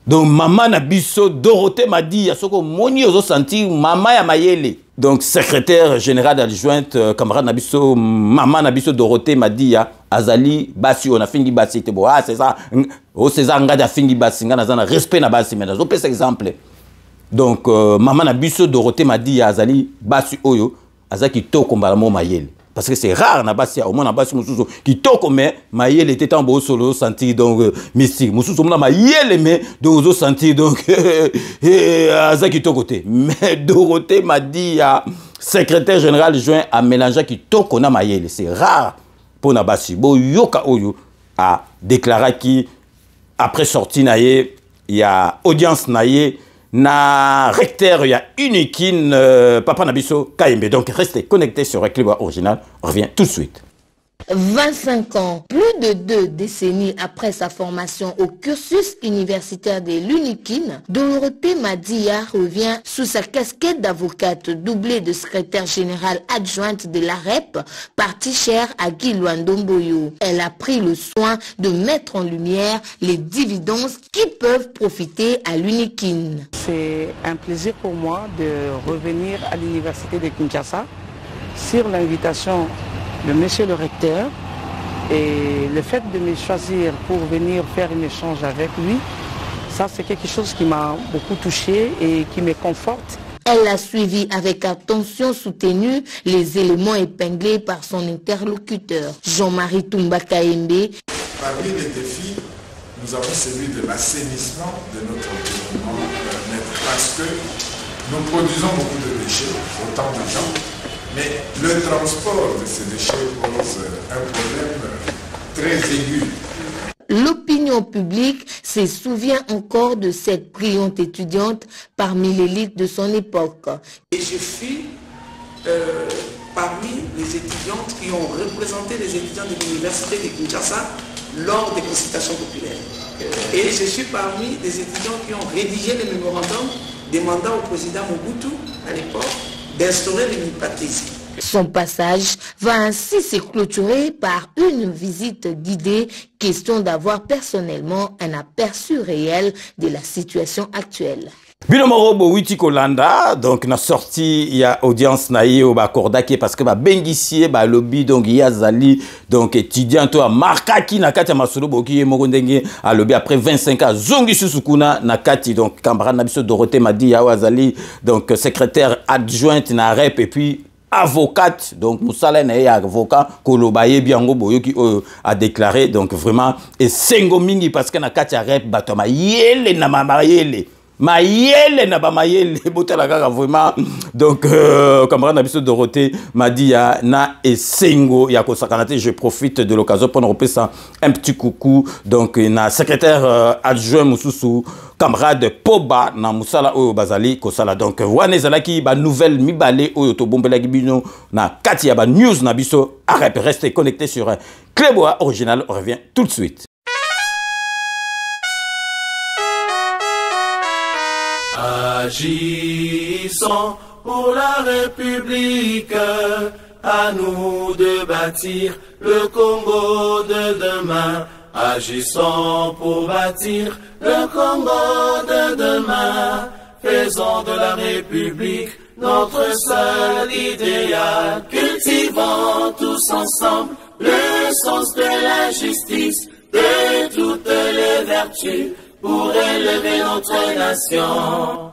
Donc maman Nabiso Dorothée Madi ya soko moni aux sentir mama ya mayele. Donc secrétaire général adjointe camarade Nabiso maman Nabiso Dorothée Madi ya azali basi on a fingi basi te bo ah c'est ça o c'est ça ngada fingi basi ngana zana respect na basi mais nazo pesa exemple. Donc maman Nabiso Dorothée Madi ya azali basi oyo azaki toko mbala mo mayele parce que c'est rare na basi au moins na basi mususu qui toko mais mayele était en beau solo sentir donc mystique mususu na mayele mais donc zo sentir donc azaki toko te mais Dorothée Madi ya secrétaire général adjoint a mélangé qui toko na mayele c'est rare pour na basi bo yoka oyo a déclaré qui après sortie na ye il y a audience na ye na recteur ya Unikine Papa Nabiso Kayembe. Donc restez connectés sur Éclaireur Original. On revient tout de suite. 25 ans, plus de 2 décennies après sa formation au cursus universitaire de l'Unikine, Dorothée Madia revient sous sa casquette d'avocate doublée de secrétaire générale adjointe de l'AREP, partie chère à Guy Luandomboyo. Elle a pris le soin de mettre en lumière les dividendes qui peuvent profiter à l'Unikine. C'est un plaisir pour moi de revenir à l'université de Kinshasa sur l'invitation de monsieur le recteur et le fait de me choisir pour venir faire un échange avec lui, ça c'est quelque chose qui m'a beaucoup touché et qui me conforte. Elle a suivi avec attention soutenue les éléments épinglés par son interlocuteur, Jean-Marie Toumba Kayembe. Parmi les défis, nous avons celui de l'assainissement de notre environnement parce que nous produisons beaucoup de déchets, autant de gens. Mais le transport de ces déchets pose un problème très aigu. L'opinion publique se souvient encore de cette brillante étudiante parmi l'élite de son époque. Et je suis parmi les étudiantes qui ont représenté les étudiants de l'université de Kinshasa lors des consultations populaires. Et je suis parmi les étudiants qui ont rédigé le mémorandum demandant au président Mobutu à l'époque d'instaurer l'unipatisme. Son passage va ainsi se clôturer par une visite guidée, question d'avoir personnellement un aperçu réel de la situation actuelle. Binomorobo Witi Kolanda, donc na sorti il y a audience naïe au Bakordaki parce que ba bengisie ba lobby donc il y a Zali donc étudiant to markaki na kati masolo boki mokondenge a lobby après 25 ans zongi susukuna na kati donc camarade Nabiso Dorothée Madi ya Wazali donc secrétaire adjointe na REP et puis avocate donc Moussala na avocat Kolobaye Biango Boyoki a déclaré donc vraiment et sengo mingi parce que na kati ya REP batoma yele na mamayele Mayele na ba mayele botala kaka vraiment donc camarade Nabiso Dorothée Madi ya na esengo ya kosakanate. Je profite de l'occasion pour repasser un petit coucou donc na secrétaire adjoint mususu camarade Poba na musala oyo bazali kosala donc wana ezalaki ba nouvelle mibale oyo to bombela bino na kati ya ba news na biso arrête restez connectés sur Éclaireur Original. On revient tout de suite. Agissons pour la République, à nous de bâtir le Congo de demain. Agissons pour bâtir le Congo de demain. Faisons de la République notre seul idéal. Cultivons tous ensemble le sens de la justice, de toutes les vertus, pour élever notre nation.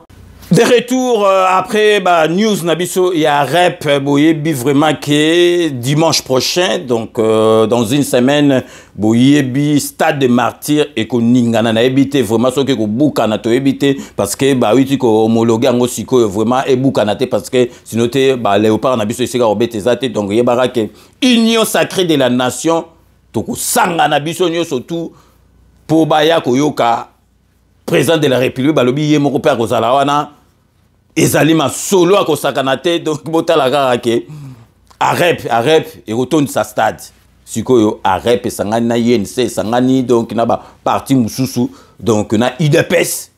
De retour après news Nabiso, il y a rep boyebi vraiment que dimanche prochain, donc dans une semaine boyebi stade de martyrs et qu'on n'ingana na éviter vraiment ce que ko bouka na to éviter parce que oui ko homologué en siko vraiment et bouka na te parce que sinon te léopard Nabiso ici ka obete zate donc yebara que union sacrée de la nation to ko sanga Nabiso nyo surtout pour baya ko yoka président de la République balobi ye moko père ko zalawana ezali ma solo à kosakanate donc botala kaka arep et retourne sa stade sikoyo arep sangani na UNC sangani donc na ba parti mususu donc na UDPS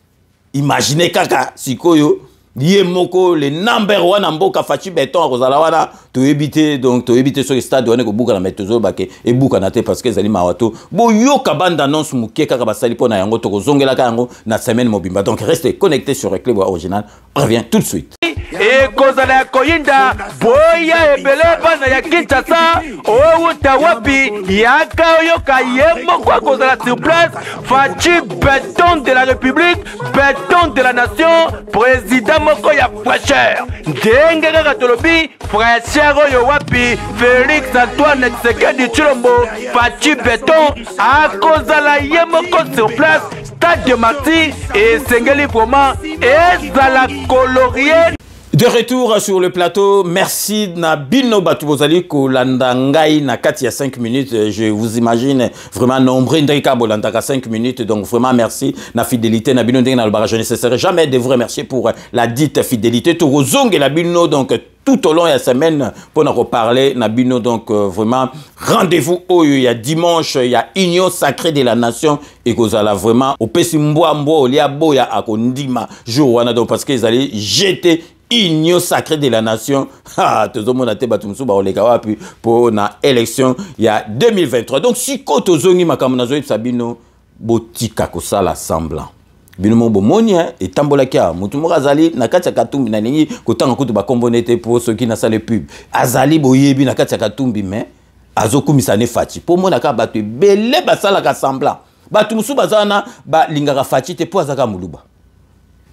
imaginez kaka sikoyo lié moko le number 1 en mboka fachi beton kozala wana to éviter donc to éviter sur le stade wana ko buka na metozo bake e buka na te parce que ezali mawato bo yoka bande annonce muke kaka basali pona yango to kozongela ka yango na semaine mobimba donc restez connectés sur le club original on revient tout de suite. Et kozala ya koyinda boya ebele bana ya Kinshasa outa wapi yaka yoka yemo kwa kozala sur place fachi béton de la République béton de la nation président moko ya fraîcheur ndenge kaka tolobi fraîcheur oyo wapi Félix Antoine Tshisekedi Tshilombo fachi béton akozala yemoko sur place stade de martyrs et sengeli vraiment ezala colorier. De retour sur le plateau, merci na bino batu bozali ko landa ngai na kati ya 5 minutes, je vous imagine vraiment nombreux ndeka bolanda ka 5 minutes, donc vraiment merci na fidélité na bino ndenge na le barrage, je ne cesserai jamais de vous remercier pour la dite fidélité to rozong la bino donc tout au long de la semaine pour nous reparler Nabino donc vraiment rendez-vous il y a dimanche il y a union sacrée de la nation et que ça vraiment au pesimboa mbo lia boya akondima jour wana donc parce qu'ils allaient jeter union sacrée de la nation tout le monde a été battu pour la élection il y a 2023 donc si koto zongi makamunazo sabino botika ko sala semblant binomo bomoni et tambola kia mutumo azali na kati ya katumbi na ningi kotanga kutu ba kombonete pour ceux qui na sale pub azali boyebi na kati ya katumbi mais azokumisa ne fati pour mona ka batu belé basala ka semblant batu musu bazana ba lingaka fati te po azaka muluba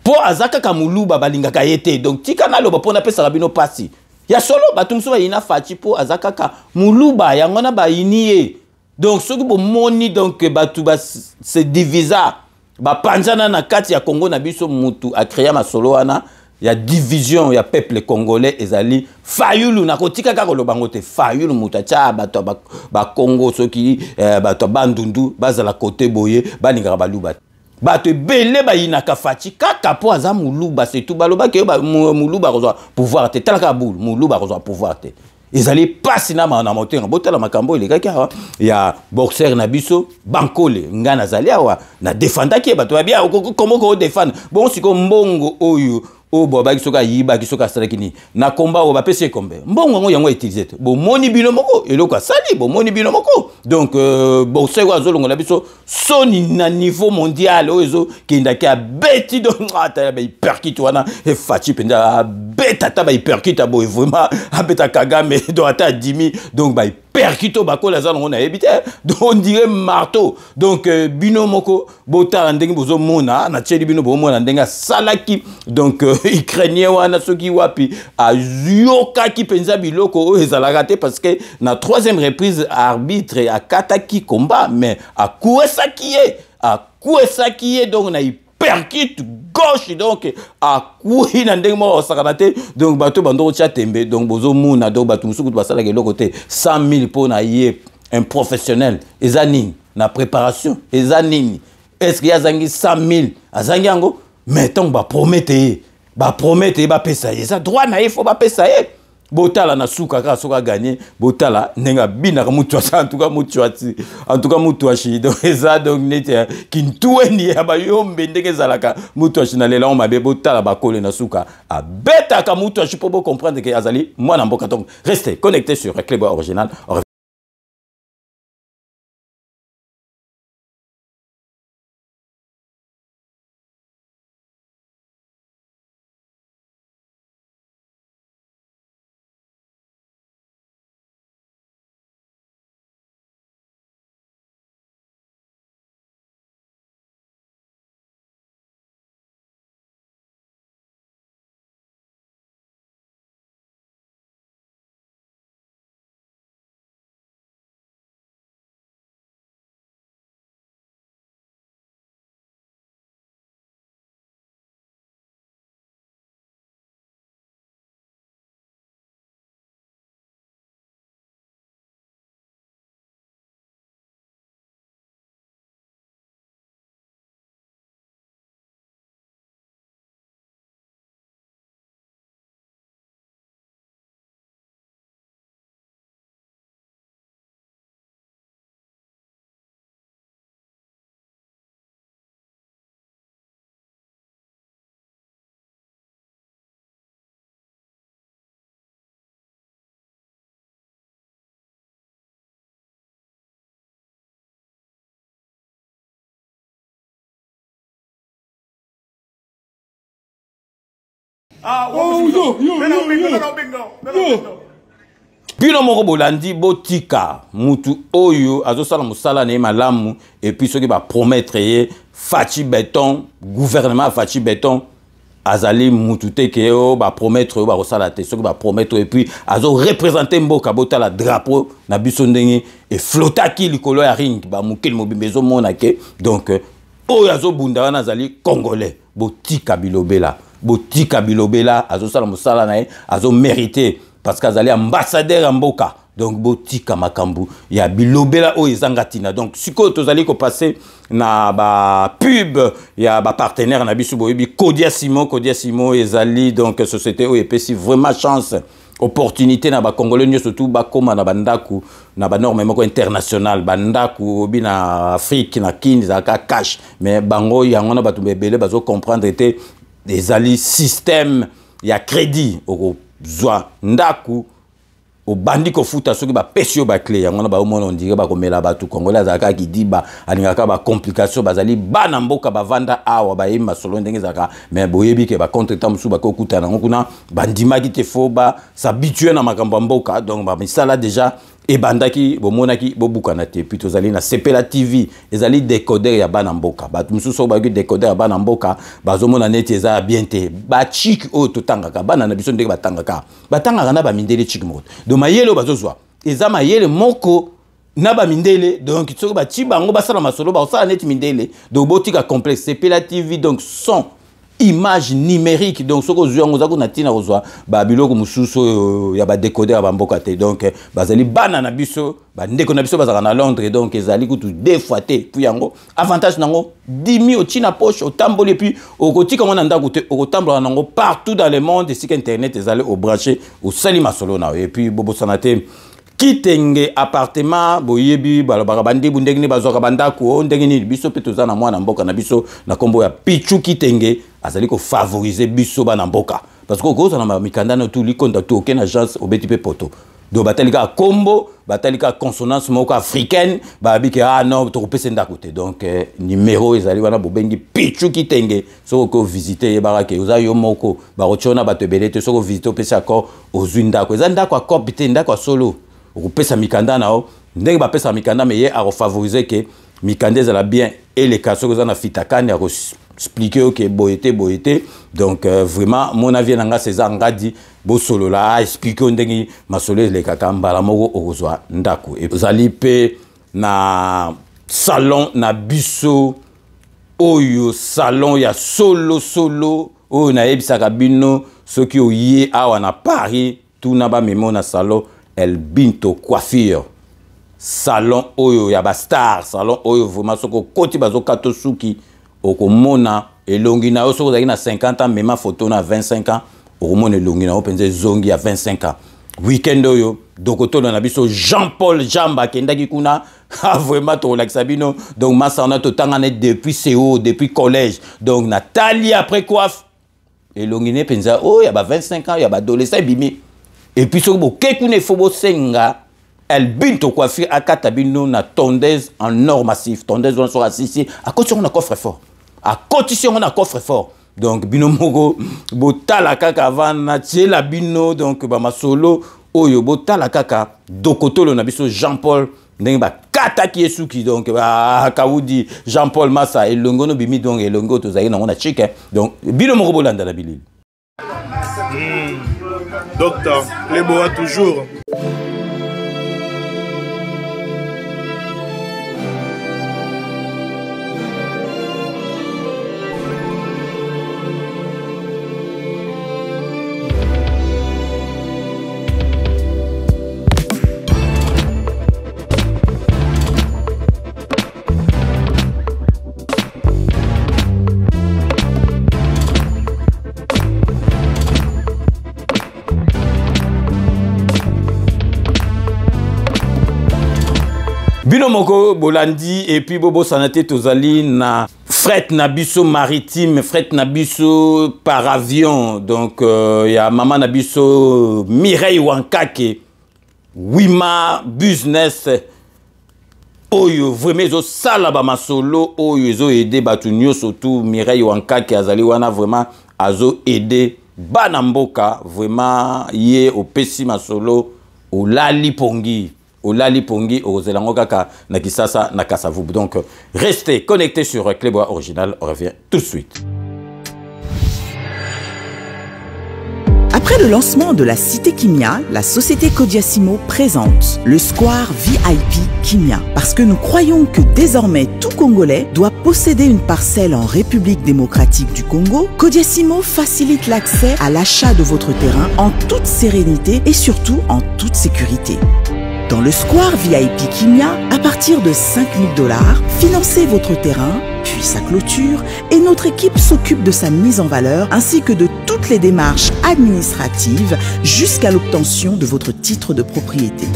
po azaka ka muluba ba lingaka yete donc tika na loba pona pesa bino pasi ya solo batu musu ba ina fati po azaka ka muluba yangona ba inie donc ceux qui bomoni donc batu ba se divisa ba panzana na kati ya Congo na biso mutu a créé ma solo wana ya division ya peuple congolais ezali fayulu na kotika ka koloba ngote fayulu mutacha bato ba Congo soki bato bandundu bazala côté boye baninga baluba bato belé ba inaka fati kaka po aza muluba c'est tout baloba ke muluba kozwa pouvoir te talaka boule muluba kozwa pouvoir te ezali pasi na motenga botala makambo elekaki awa ya boxer na biso bankole nga nazali awa na defendaki bato babia comment ko défendre bon siko mbongo oyo o boba kisoka yiba kisoka salakini na komba o bapese kombe mbongo ngo yango utiliser bo moni bino moko eloko sali bo moni bino moko donc boxer wa zolongo na biso soni na niveau mondial ozo kindaki a beti donc ata ba hyperkit wana e fati penda beta ta ba hyperkit bo vraiment abeta Kagame do ata dimi donc ba perkito bakola za ngona ebite donc on dirait marteau donc bino moko bota ndenge bozo mona na tcheli bino bo mona ndenge salaki donc ukrainien wana soki wapi ayoka ki penza biloko ezalaka te parce que na troisième reprise arbitre akataki combat mais akuesaki donc na percute gauche donc à courir dans des mots sakanate donc bateau bando tia tembe donc bozo muna donc bateau musuku basala ke côté 100 000 pour na yé un professionnel ezanini na préparation ezanini est-ce qu'il y a zangi 100 000 azangi ango mais tant ba promettre ba pesa ça droit na il faut ba pesa botala na suka ka soka gagner botala nenga bina ka mutu en tout cas mutu ashi donc ça donc nete kintueni aba yombe ndenge zalaka mutu ashi na lela on mabe botala ba kole na suka a beta ka mutu ashi pour comprendre que azali moi na mboka donc restez connectés sur Club Original. Bino moko bolandi botika mutu oyo azosala musala na malamu et puis ceux qui va promettre Fachi Béton gouvernement Fachi Béton azali mutu te ke o ba promettre ba rosala te ceux qui va promettre et puis azo représenter mboka bota la drapeau na biso ndenge et flotaki likolo ya ring ba mukeli mobimbezo mona ke donc oyo azo bunda wana azali congolais botika bilobela azosala musala na azo mériter parce qu'azali ambassadeur à mboka donc botika makambu ya bilobela o ezangatina donc siko tozali ko passer na ba pub ya ba partenaire na biso boyebi Kodia Simon ezali donc société o epesi vraiment chance opportunité na ba congolais nyo surtout ba koma na bandaku na ba norme moko international bandaku obi na Afrique na kini za ka cash mais bango yango na batu bebele bazo comprendre te ezali système ya crédit au zwa ndaku au bandi ko futa soki ba pesio ba clé yango na ba omona on dirait ba komela ba tout congolais zaka ki di ba alingaka ba complication bazali bana mboka ba vanda awa ba yima solo ndenge zaka mais boyebi ke ba contre temps musu ba ko kutana ngona bandima ki te fo ba s'habituer na makambo mboka donc ba misala déjà et bandaki bomonaki bobukana te puis tozali na Sepela TV ezali décodeur ya bana mboka ba mususu ba ki décodeur ya bana mboka bazomona neti eza bien te ba chik o totangaka bana na biso ndenge batangaka na ba mindele chik moko donc mayele bazozwa eza mayele moko na ba mindele donc tsoko ba chi bango basala masolo ba osala neti mindele donc botika complexe Sepela TV donc son image numérique donc ce que nous avons natina rozwa ba biloko mususu ya ba décodeur ba mboka te donc bazali bana na biso ba ndeko na biso bazaka na Londres donc ezali kutu deux fois te puis yango avantage nango 10 000 au china poche au tamboli puis au kotika mona ndako te au tambola nango partout dans le monde si internet ezali au branché au salima solo na et puis bobo sanate kitenge appartement boyebi balobaka bandi bundenge ni bazoka bandako ndenge ni biso pe tozana mwana mboka na biso na kombo ya Pichu Kitenge azali ko favoriser biso bana mboka parce que koza na mikanda na tout likonda tout aucune agence obeti pe poto do batalika kombo batalika consonance moko africaine babike ah non to kopesa ndako te donc numéro ezali wana bobengi Pichu Kitenge soko ko visiter barake oza yo moko ba rochona batebele te soko visiter pesa accord ozwindako ezandako accord bite ndako solo okupesa mikanda nao ndenge bapesa mikanda mais ye a favoriser que mikanda ezala bien et les cas que na fitakani a expliquer que boyete donc vraiment mon avis nanga César ngadi bo solo la expliquer ndenge masolo le kaka mbala moko okozwa ndako et zali pe na salon na biso oyo salon ya solo oyo na ebisaka bino soki oye awa na Paris tout na ba memo na salon El Binto Coiffure salon oyo ya ba star salon oyo vraiment soko koti bazo kato suki okomona elongi na yo soko zaki na 50 ans mema photo na 25 ans okomona elongi na yo penze zongi ya 25 ans weekend oyo dokotolo na biso Jean-Paul Jamba kendaki kuna vraiment to la sabino donc massa on a to tangane depuis CO depuis collège donc Nathalie après coiffe elongi ne penza oh ya ba 25 ans ya ba adolescent bimi. Et puis, si vous avez fobo senga, El Binto Coiffure à Katabino na tondeuse en or massif, tondeuse on sera assise à côté on a coffre fort, à côté on a coffre fort. Donc bino mogo botala kaka avant na la bino donc ba masolo oyo botala kaka dokotolo na biso Jean-Paul ndenge ba kata ki esuki donc ba kaudi Jean-Paul Massa et longono bimi donc et longo to zaina on a chic donc bino mogo bolanda la bilili. Docteur, les bois toujours. Bino moko bolandi et puis bobo sanate tozali na fret nabiso maritime, fret nabiso par avion. Donc ya maman nabiso Mireille Wankake Wima business oyo vraiment zo sala ba masolo oyo zo aider batu nyo surtout Mireille Wankake azali wana vraiment azo aider bana mboka vraiment ye opesi masolo olali pongi ozelango kaka na Kisasa na Kasavubu. Donc restez connectés sur Clébois Original, on revient tout de suite. Après le lancement de la Cité Kimia, la société Kodiasimo présente le Square VIP Kimia. Parce que nous croyons que désormais tout Congolais doit posséder une parcelle en République démocratique du Congo, Kodiasimo facilite l'accès à l'achat de votre terrain en toute sérénité et surtout en toute sécurité. Dans le Square VIP Kimia, à partir de 5 000 $, financez votre terrain, puis sa clôture, et notre équipe s'occupe de sa mise en valeur ainsi que de toutes les démarches administratives jusqu'à l'obtention de votre titre de propriété.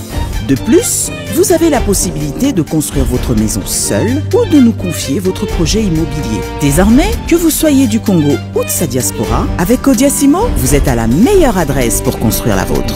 De plus, vous avez la possibilité de construire votre maison seule ou de nous confier votre projet immobilier. Désormais, que vous soyez du Congo ou de sa diaspora, avec Kodiasimo, vous êtes à la meilleure adresse pour construire la vôtre.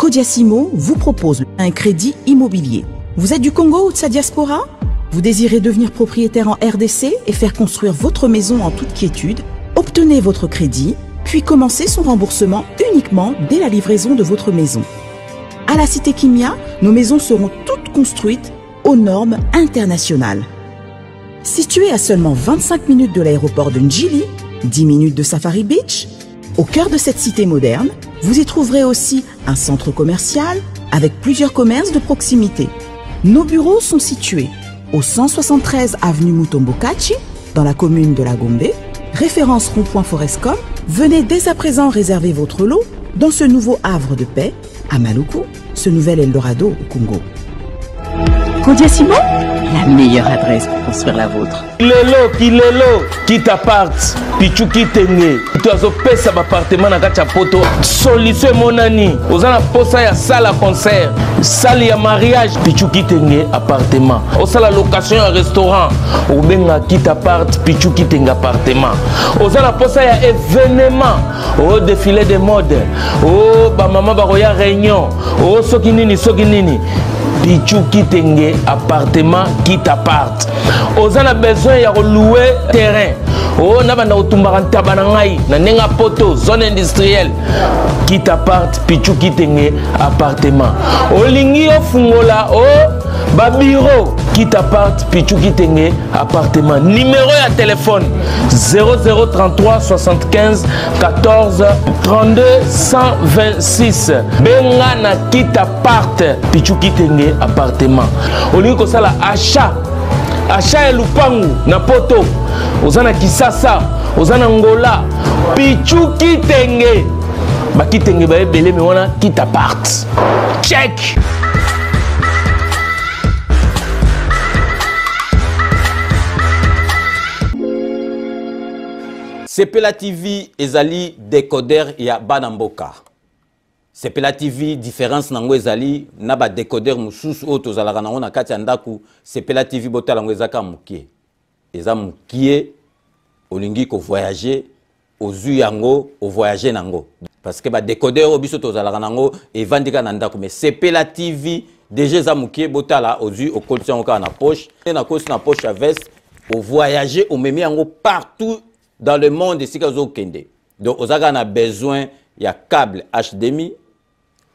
Kodiasimo vous propose un crédit immobilier. Vous êtes du Congo ou de sa diaspora? Vous désirez devenir propriétaire en RDC et faire construire votre maison en toute quiétude? Obtenez votre crédit, puis commencez son remboursement uniquement dès la livraison de votre maison. À la Cité Kimia, nos maisons seront toutes construites aux normes internationales. Située à seulement 25 minutes de l'aéroport de Njili, 10 minutes de Safari Beach, au cœur de cette cité moderne, vous y trouverez aussi un centre commercial avec plusieurs commerces de proximité. Nos bureaux sont situés au 173 avenue Mutombokachi, dans la commune de la Gombe, référence rond-point Forescom. Venez dès à présent réserver votre lot dans ce nouveau havre de paix à Maluku, ce nouvel Eldorado au Congo. Kodiasimo, la meilleure adresse pour construire la vôtre. Kilelo, qui t'apparte, pichu qui t'engue. Tu as opé sa appartement na kacha poto. Solution monani. Ozana posa ya salle à concert, salle ya mariage, pichu qui t'engue appartement. Osala location ya restaurant, obenga qui t'apparte, pichu qui t'engue appartement. Ozana posa ya événement, au défilé de mode, oh ba mama ba roya réunion, oh soki nini. Pichu Kitenge appartement qui t'apparte. Oza na besoin ya louer terrain. Oh na banda otumbaka tabana ngai na nenga poto zone industrielle qui t'apparte Pichu Kitenge appartement. Olingi ofungola oh ba bureau qui t'apparte Pichu Kitenge appartement. Numéro ya téléphone 0033 75 14 32 126. Benga na qui t'apparte Pichu Kitenge appartement. Olingi ko sala achat ya lupangu na poto. Ozana Kisasa, ozana Ngola, Pichu Kitenge. Ba Kitenge ba ebele me wana qui t'apparte. Check. Sepela TV ezali décodeur ya Banamboka. Sepela TV différence nango ezali na ba décodeur mususu o tozalaka nango na kati ya ndaku. Sepela TV botala ngo ezaka mukie. Eza mukie olingi ko voyager ozu yango o voyager nango. Parce que ba décodeur obiso tozalaka nango evandika na ndaku mais Sepela TV déjà eza mukie botala ozu o kolisi yango ka na poche na kosi na poche à veste o voyager o memi yango partout dans le monde ici que kende. Donc on a besoin il y a câble HDMI,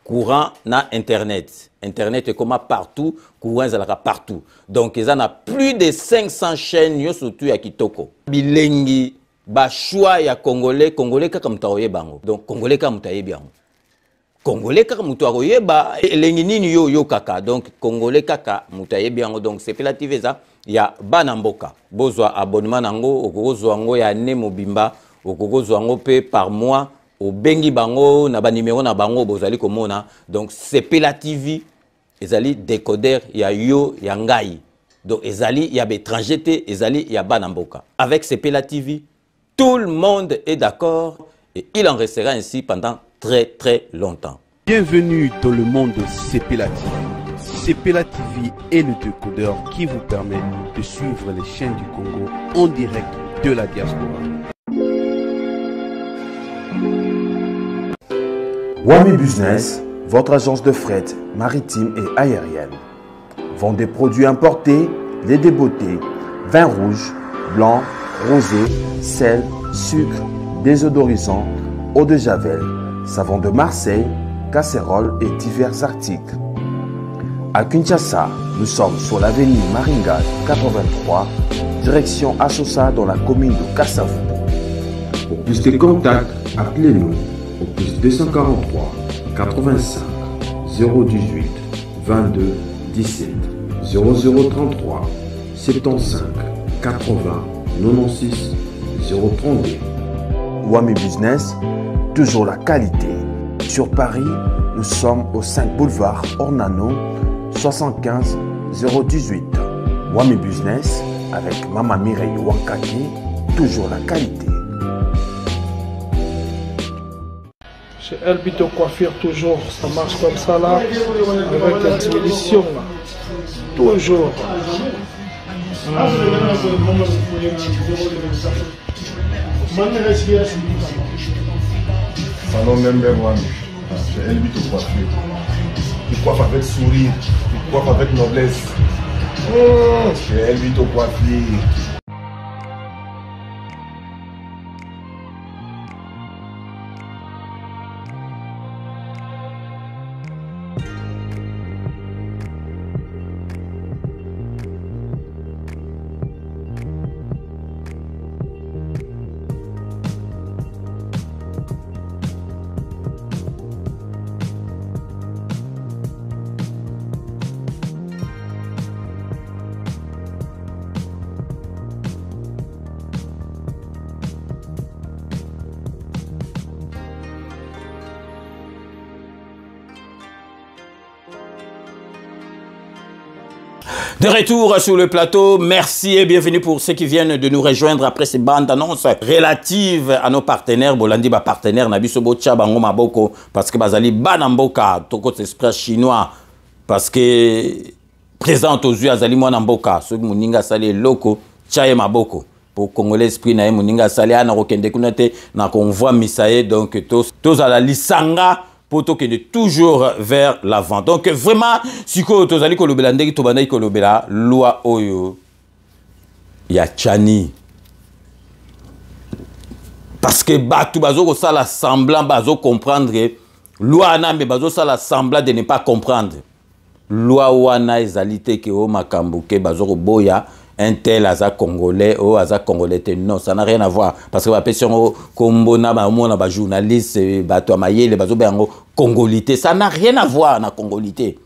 courant na internet. Internet est comme partout, courant est partout. Donc il y a plus de 500 chaînes yo surtout ya kitoko. Bilengi ba choix ya congolais kaka mutaoye bango. Donc congolais kaka mutaye bango. Congolais kaka mutaoye ba elengi nini yo kaka. Donc congolais kaka mutaye bango. Donc c'est relative ça. Ya Banamboka bozwa abonnement nango okozwa ngo ya ne mobimba okozwa ngo pe par mois obengi bango na ba numéro na bango bozali komona. Donc Sepela TV ezali décodeur ya yo ya ngai. Donc ezali ya étranger te ezali ya Banamboka. Avec Sepela TV tout le monde est d'accord et il en restera ainsi pendant très longtemps. Bienvenue dans le monde de Sepela TV. Sepela TV est le décodeur qui vous permet de suivre les chaînes du Congo en direct de la diaspora. Wami Business, votre agence de fret maritime et aérienne. Vend des produits importés, lait de beauté, vin rouge, blanc, rosé, sel, sucre, désodorisant, eau de javel, savon de Marseille, casseroles et divers articles. À Kinshasa, nous sommes sur l'avenue Maringa 83, direction Assosa dans la commune de Kassavu. Pour plus de contacts, appelez-nous au plus 243 85 018 22 17 0033 75 80 96 032. Wami Business, toujours la qualité. Sur Paris, nous sommes au 5 boulevard Ornano 75 018. Wami Business avec Mama Mireille Wankaki, toujours la qualité. Chez Elbito Coiffure, toujours, ça marche comme ça là, avec la expédition là. Toujours. Salon Member One, chez Elbito Coiffure. il coiffe avec sourire, il coiffe avec noblesse. Chez Elbito Coiffure. De retour sur le plateau, merci et bienvenue pour ceux qui viennent de nous rejoindre après ces bandes annonces relatives à nos partenaires. Bolandi ba partenaire Nabiso Bocha Bango Maboko parce que Bazali Banamboka, Toko Express chinois parce que présente aux yeux Azali Mwanamboka, ceux qui Muninga Sali Loko, Chaye Maboko. Pour Congolais esprit na Muninga Sali ana rokende kunate na convoi misae donc tous à la lisanga poto qui est toujours vers l'avant. Donc vraiment, si tu as dit que le loi oyo ya chani parce que batu bazo ko sala semblant bazo comprendre loi na me bazo sala semblant de ne pas comprendre loi wana ezalité que o makambo ke bazo ko boya un tel aza congolais ou aza congolais non ça n'a rien à voir parce que la personne comme na journaliste bato amayele bazo bengo congolité ça n'a rien à voir na congolité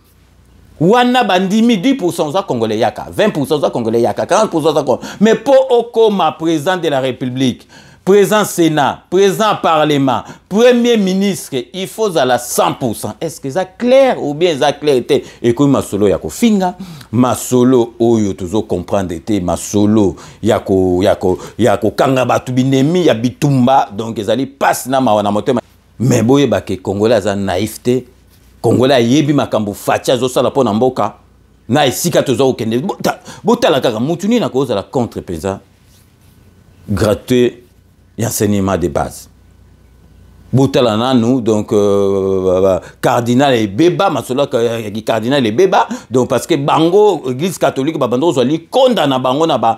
wana bandimi 10% za congolais yaka 20% za congolais yaka 40% za congolais mais pour okoma président de la République président Sénat, président Parlement, Premier ministre, il faut à la 100%. Est-ce que ça clair ou bien ça clarité? Et comme ma solo yako finga, ma solo oyo toujours comprendre été ma solo yako kanga batu binemi ya bitumba donc ezali passe na mawana motema. Mais boye ba ke Congolais za naïveté, Congolais yebi makambo fatia zo sala pona mboka. Na isika tozo okende. Botala kaka mutuni na koza la contre-président gratuit et enseignement de base. Boutala nous donc cardinal et béba masolo cardinal et béba donc parce que bango église catholique babando zali condamna bango na ba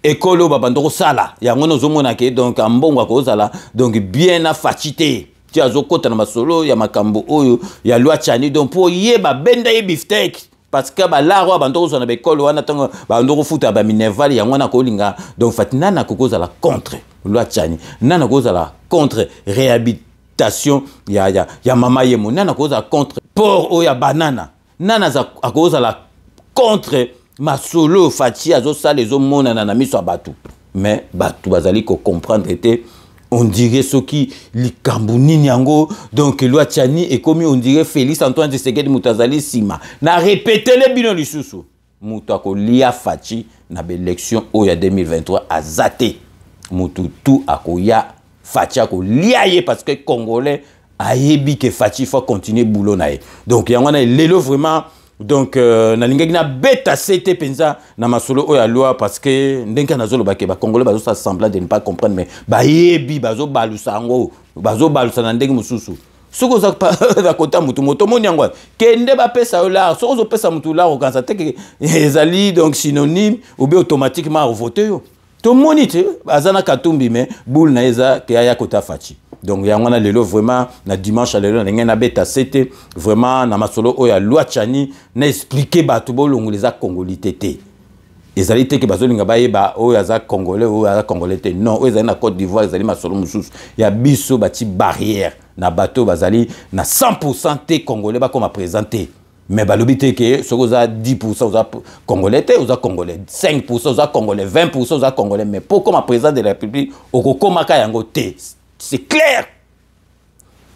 école babando sala ya ngono zomona ke donc ambongo ko sala donc bien a fatité ti azokota na masolo ya makambo oyo ya loi chani donc pour yeba benda ye beefsteak parce que la roi bandoko zona be école wana tango bandoko futa ba minerval ya ngona ko linga donc fatina na kokoza la contre loi chani nana koza la contre réhabilitation ya mama yemo nana koza contre port oya banana nana za koza la contre masolo fatia zo sa les hommes na miso batu mais batu bazali ko comprendre était on dirait ce qui likambouni nyango donc loi chani et comme on dirait Félix Antoine Tshisekedi Mutazali Sima na répéter les bino lisusu mutu ko lia fachi na élection oya 2023 azate mutu tout akoya fachi ko liaye parce que congolais ayebi que fachi faut continuer boulot nae donc yangona lelo vraiment donc na lingaki na beta CT penza na masolo oya loi parce que ndenka nazolo ba ke ba congolais bazo sa semblant de ne pas comprendre mais ba yebi bazo balusa ngo bazo balusa na ndenge mususu soko za da kota mutu moto monyango kende ba pesa la soko zo pesa mutu la okanza te ke ezali donc synonyme ou bien automatiquement voter yo to monite azana katumbi mais boule na eza ke aya kota fachi donc yangona lelo vraiment na dimanche lelo na ngena beta c'était vraiment na masolo oya loi chani na expliquer batu bolongoleza congolité te ezali te ke bazolinga bayeba oya za congolais oya za congolais te non oya za na Côte d'Ivoire ezali masolo mususu ya biso bati barrière na bateau bazali na 100% te congolais ba comme présenter mais balobi te ke soko za 10% za congolais te za congolais 5% za congolais 20% za congolais mais pour comme président de la République okokoma ka yango te. C'est clair.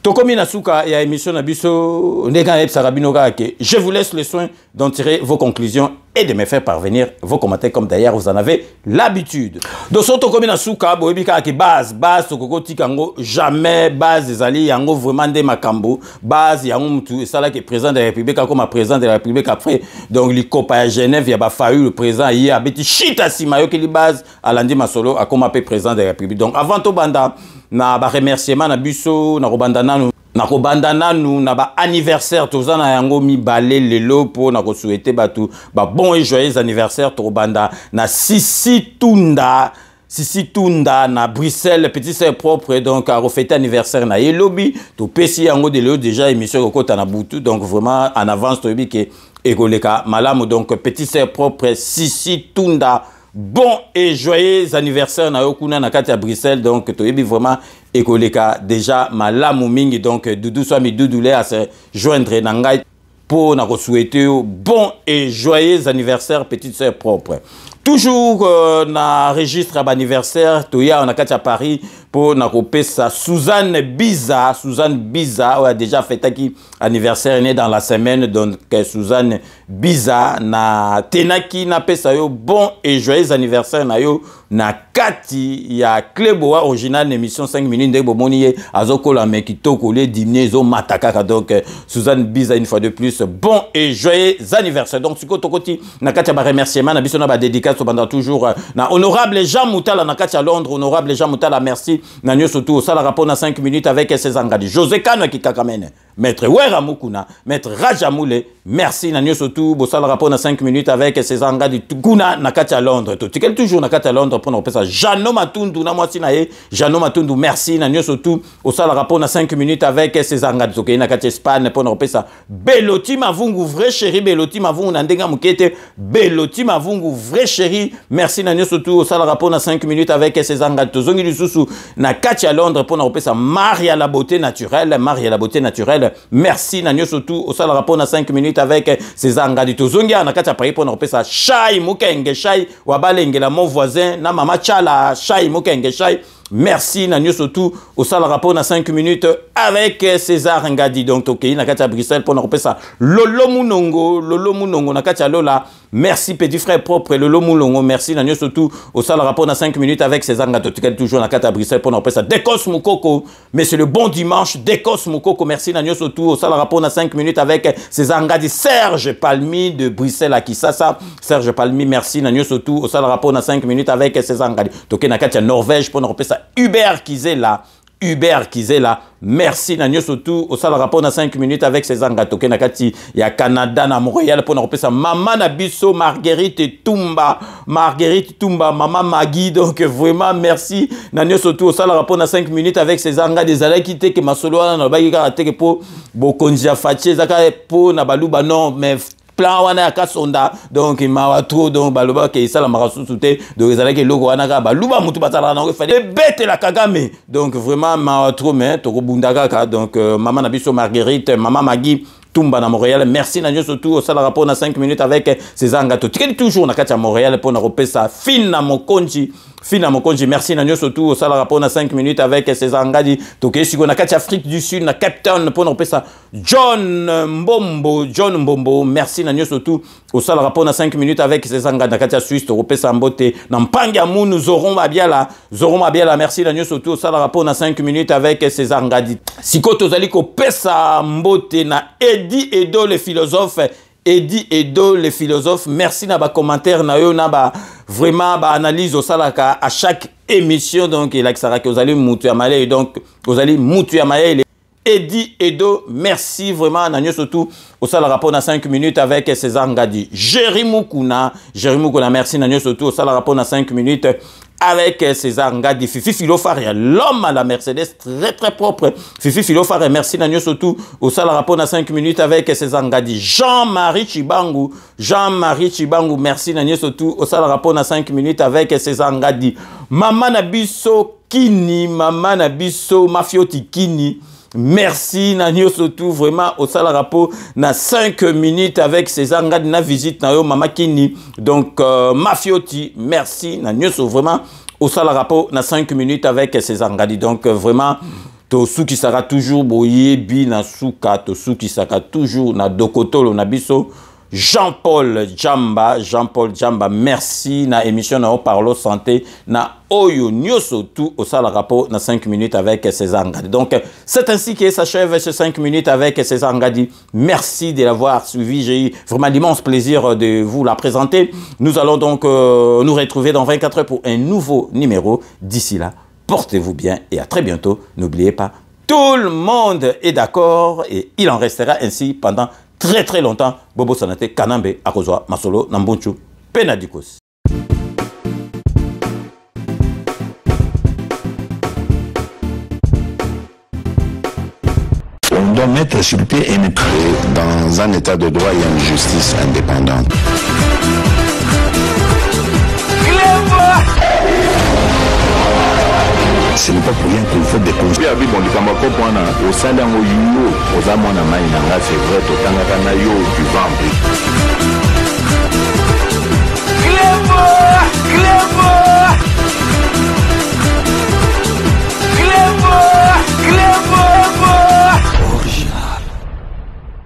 Tokomi Nasuka ya émission Nabiso Ndeka Sarabino Kake. Je vous laisse le soin d'en tirer vos conclusions et de me faire parvenir vos commentaires comme d'ailleurs vous en avez l'habitude. Donc so Tokomi Nasuka boyebi Kake base tokoko tikango jamais base ezali yango vraiment de makambo base yango mutu sala que président de la République comme président de la République après donc li copa à Genève ya ba fayu le président hier abeti chita simayo que li base alandi masolo a comme président de la République. Donc avant to banda na ba remerciement na biso na robanda nanu nako bandana nous na ba anniversaire tozana yango mi balé lelo po nako souhaiter batu ba bon et joyeux anniversaire to banda na Sisi Tunda na Bruxelles petit sœur propre donc a refêté anniversaire na Elobi to pesi yango de lelo déjà émission ko na butu donc vraiment en avance to bi ke egoleka malamu donc petit sœur propre Sisi Tunda. Bon et joyeux anniversaire na yokuna na kati ya Bruxelles donc toyebi vraiment ekoleka déjà malamu mingi donc Doudou Swami Doudoulé à se joindre na ngai pour na souhaiter bon et joyeux anniversaire petite sœur propre. Toujours na registre anniversaire toya na kati ya Paris pour na kopesa Suzanne Biza a déjà fêté qui anniversaire né dans la semaine donc Suzanne Biza na tenaki na pesa yo bon et joyeux anniversaire na yo na kati ya Kleboa original émission 5 minutes de bomoni azokola mekitoko le dîner zo matakaka donc Suzanne Biza une fois de plus bon et joyeux anniversaire donc siko tokoti na kati ya ba remerciement na biso na ba dédicace pendant toujours na honorable Jean Moutala na kati ya Londres honorable Jean Moutala merci na nyo surtout ça la rapport na 5 minutes avec ses engadi José Kano qui kakamene maître Wera Mukuna maître Rajamoule merci na nyo surtout ça la rapport na 5 minutes avec ses engadi Tukuna na kati ya Londres to tikel toujours na kati ya Londres pour nous ça Jano Matundu na mwasi na ye Jano Matundu merci na nyo surtout ça la rapport na 5 minutes avec ses engadi to na kati Espagne pour nous ça Beloti Mavungu vrai chéri Beloti Mavungu na ndenga mukete Beloti Mavungu vrai chéri merci na nyo surtout ça la rapport na 5 minutes avec ses engadi to zongi lisusu na kati ya Londres pour nous ça Maria la beauté naturelle merci na nyo surtout ça la rapport na 5 minutes avec ses engadi to zongi na kati ya Paris pour nous ça Shai Mukenge Shai wa balengela mon voisin na mama Chala Shai Mukenge Shai merci na nyo surtout au sala rapport na 5 minutes avec César Ngadi donc ok na kati ya Bruxelles pour nous ça Lolo Munongo na kati ya Lola merci petit frère propre Lolo Munongo merci na nyo surtout au sala rapport na 5 minutes avec César Ngadi toujours na kati ya Bruxelles pour nous ça Dekos Mukoko mais c'est le bon dimanche Dekos Mukoko merci na nyo surtout au sala rapport na 5 minutes avec César Ngadi Serge Palmi de Bruxelles à Kisasa Serge Palmi merci na nyo surtout au sala rapport na 5 minutes avec César Ngadi donc na kati ya Norvège pour nous ça Hubert Kizela merci na nyo surtout au sala rapport na 5 minutes avec ses angatoke na kati ya Canada na Montréal pour nous ça maman na biso Marguerite Tumba maman Magui donc vraiment merci na nyo surtout au sala rapport na 5 minutes avec ses anga des alaki te que masolo na ba ka te que po bokonja fatie zaka po na baluba non mais plan wana ya kasonda donc mawa trop donc baloba ke sala marasu te donc ezalaki logo wana ka baluba mutu batala na fallait bête la Kagame donc vraiment mawa trop mais to bundaka ka donc maman na biso Marguerite maman Magui Tumba na Montréal merci na nyo surtout au sala rapport na 5 minutes avec ses angato tikeli toujours na kati ya Montréal pour na repesa Fina Mokonji merci na nyo surtout au sala rapport na 5 minutes avec ses angadi toke siko na kati ya Afrique du Sud na Cape Town pour na repesa John Mbombo merci na nyo surtout au sala rapport na 5 minutes avec ses angadi na kati ya Suisse to repesa mbote na Mpanga Munu Zoron Mabiala merci na nyo surtout au sala rapport na 5 minutes avec ses angadi siko tozali ko pesa mbote na Eddie Edo le philosophe merci na ba commentaire na yo na ba vraiment ba analyse au salaka à chaque émission donc il a que ça que vous allez mutu amale donc vous allez mutu amale Eddie Edo merci vraiment na nyo surtout au sala rapport na 5 minutes avec César Ngadi Jerry Mukuna merci na nyo surtout au sala rapport na 5 minutes avec César Ngadi Fifi Filofaria l'homme à la Mercedes très propre Fifi Filofaria merci na nyo surtout au sala rapport na 5 minutes avec César Ngadi Jean-Marie Chibangu merci na nyo surtout au sala rapport na 5 minutes avec César Ngadi Maman na biso Mafioti Kini merci na nyo surtout vraiment au sala rapport na 5 minutes avec César Ngadi na visite na yo Mama Kini donc Mafioti merci na nyo surtout vraiment au sala rapport na 5 minutes avec César Ngadi donc vraiment to suki sera toujours boyebi na suka to suki sera toujours na dokotolo na biso Jean-Paul Jamba merci na émission na parlo santé na oyo nyoso tout au sala rapport na 5 minutes avec César Ngadi donc c'est ainsi que s'achève ce 5 minutes avec César Ngadi merci de l'avoir suivi j'ai eu vraiment l'immense plaisir de vous la présenter nous allons donc nous retrouver dans 24 heures pour un nouveau numéro d'ici là portez-vous bien et à très bientôt n'oubliez pas Tout le monde est d'accord et il en restera ainsi pendant très très longtemps. Bobo Sanate, Kanambe, Akozwa, Masolo, Nambunchu, Penadikos. On doit mettre sur pied et dans un état de droit, il y a une justice indépendante. Ce n'est pas pour rien qu'il faut des conseils. C'est vrai,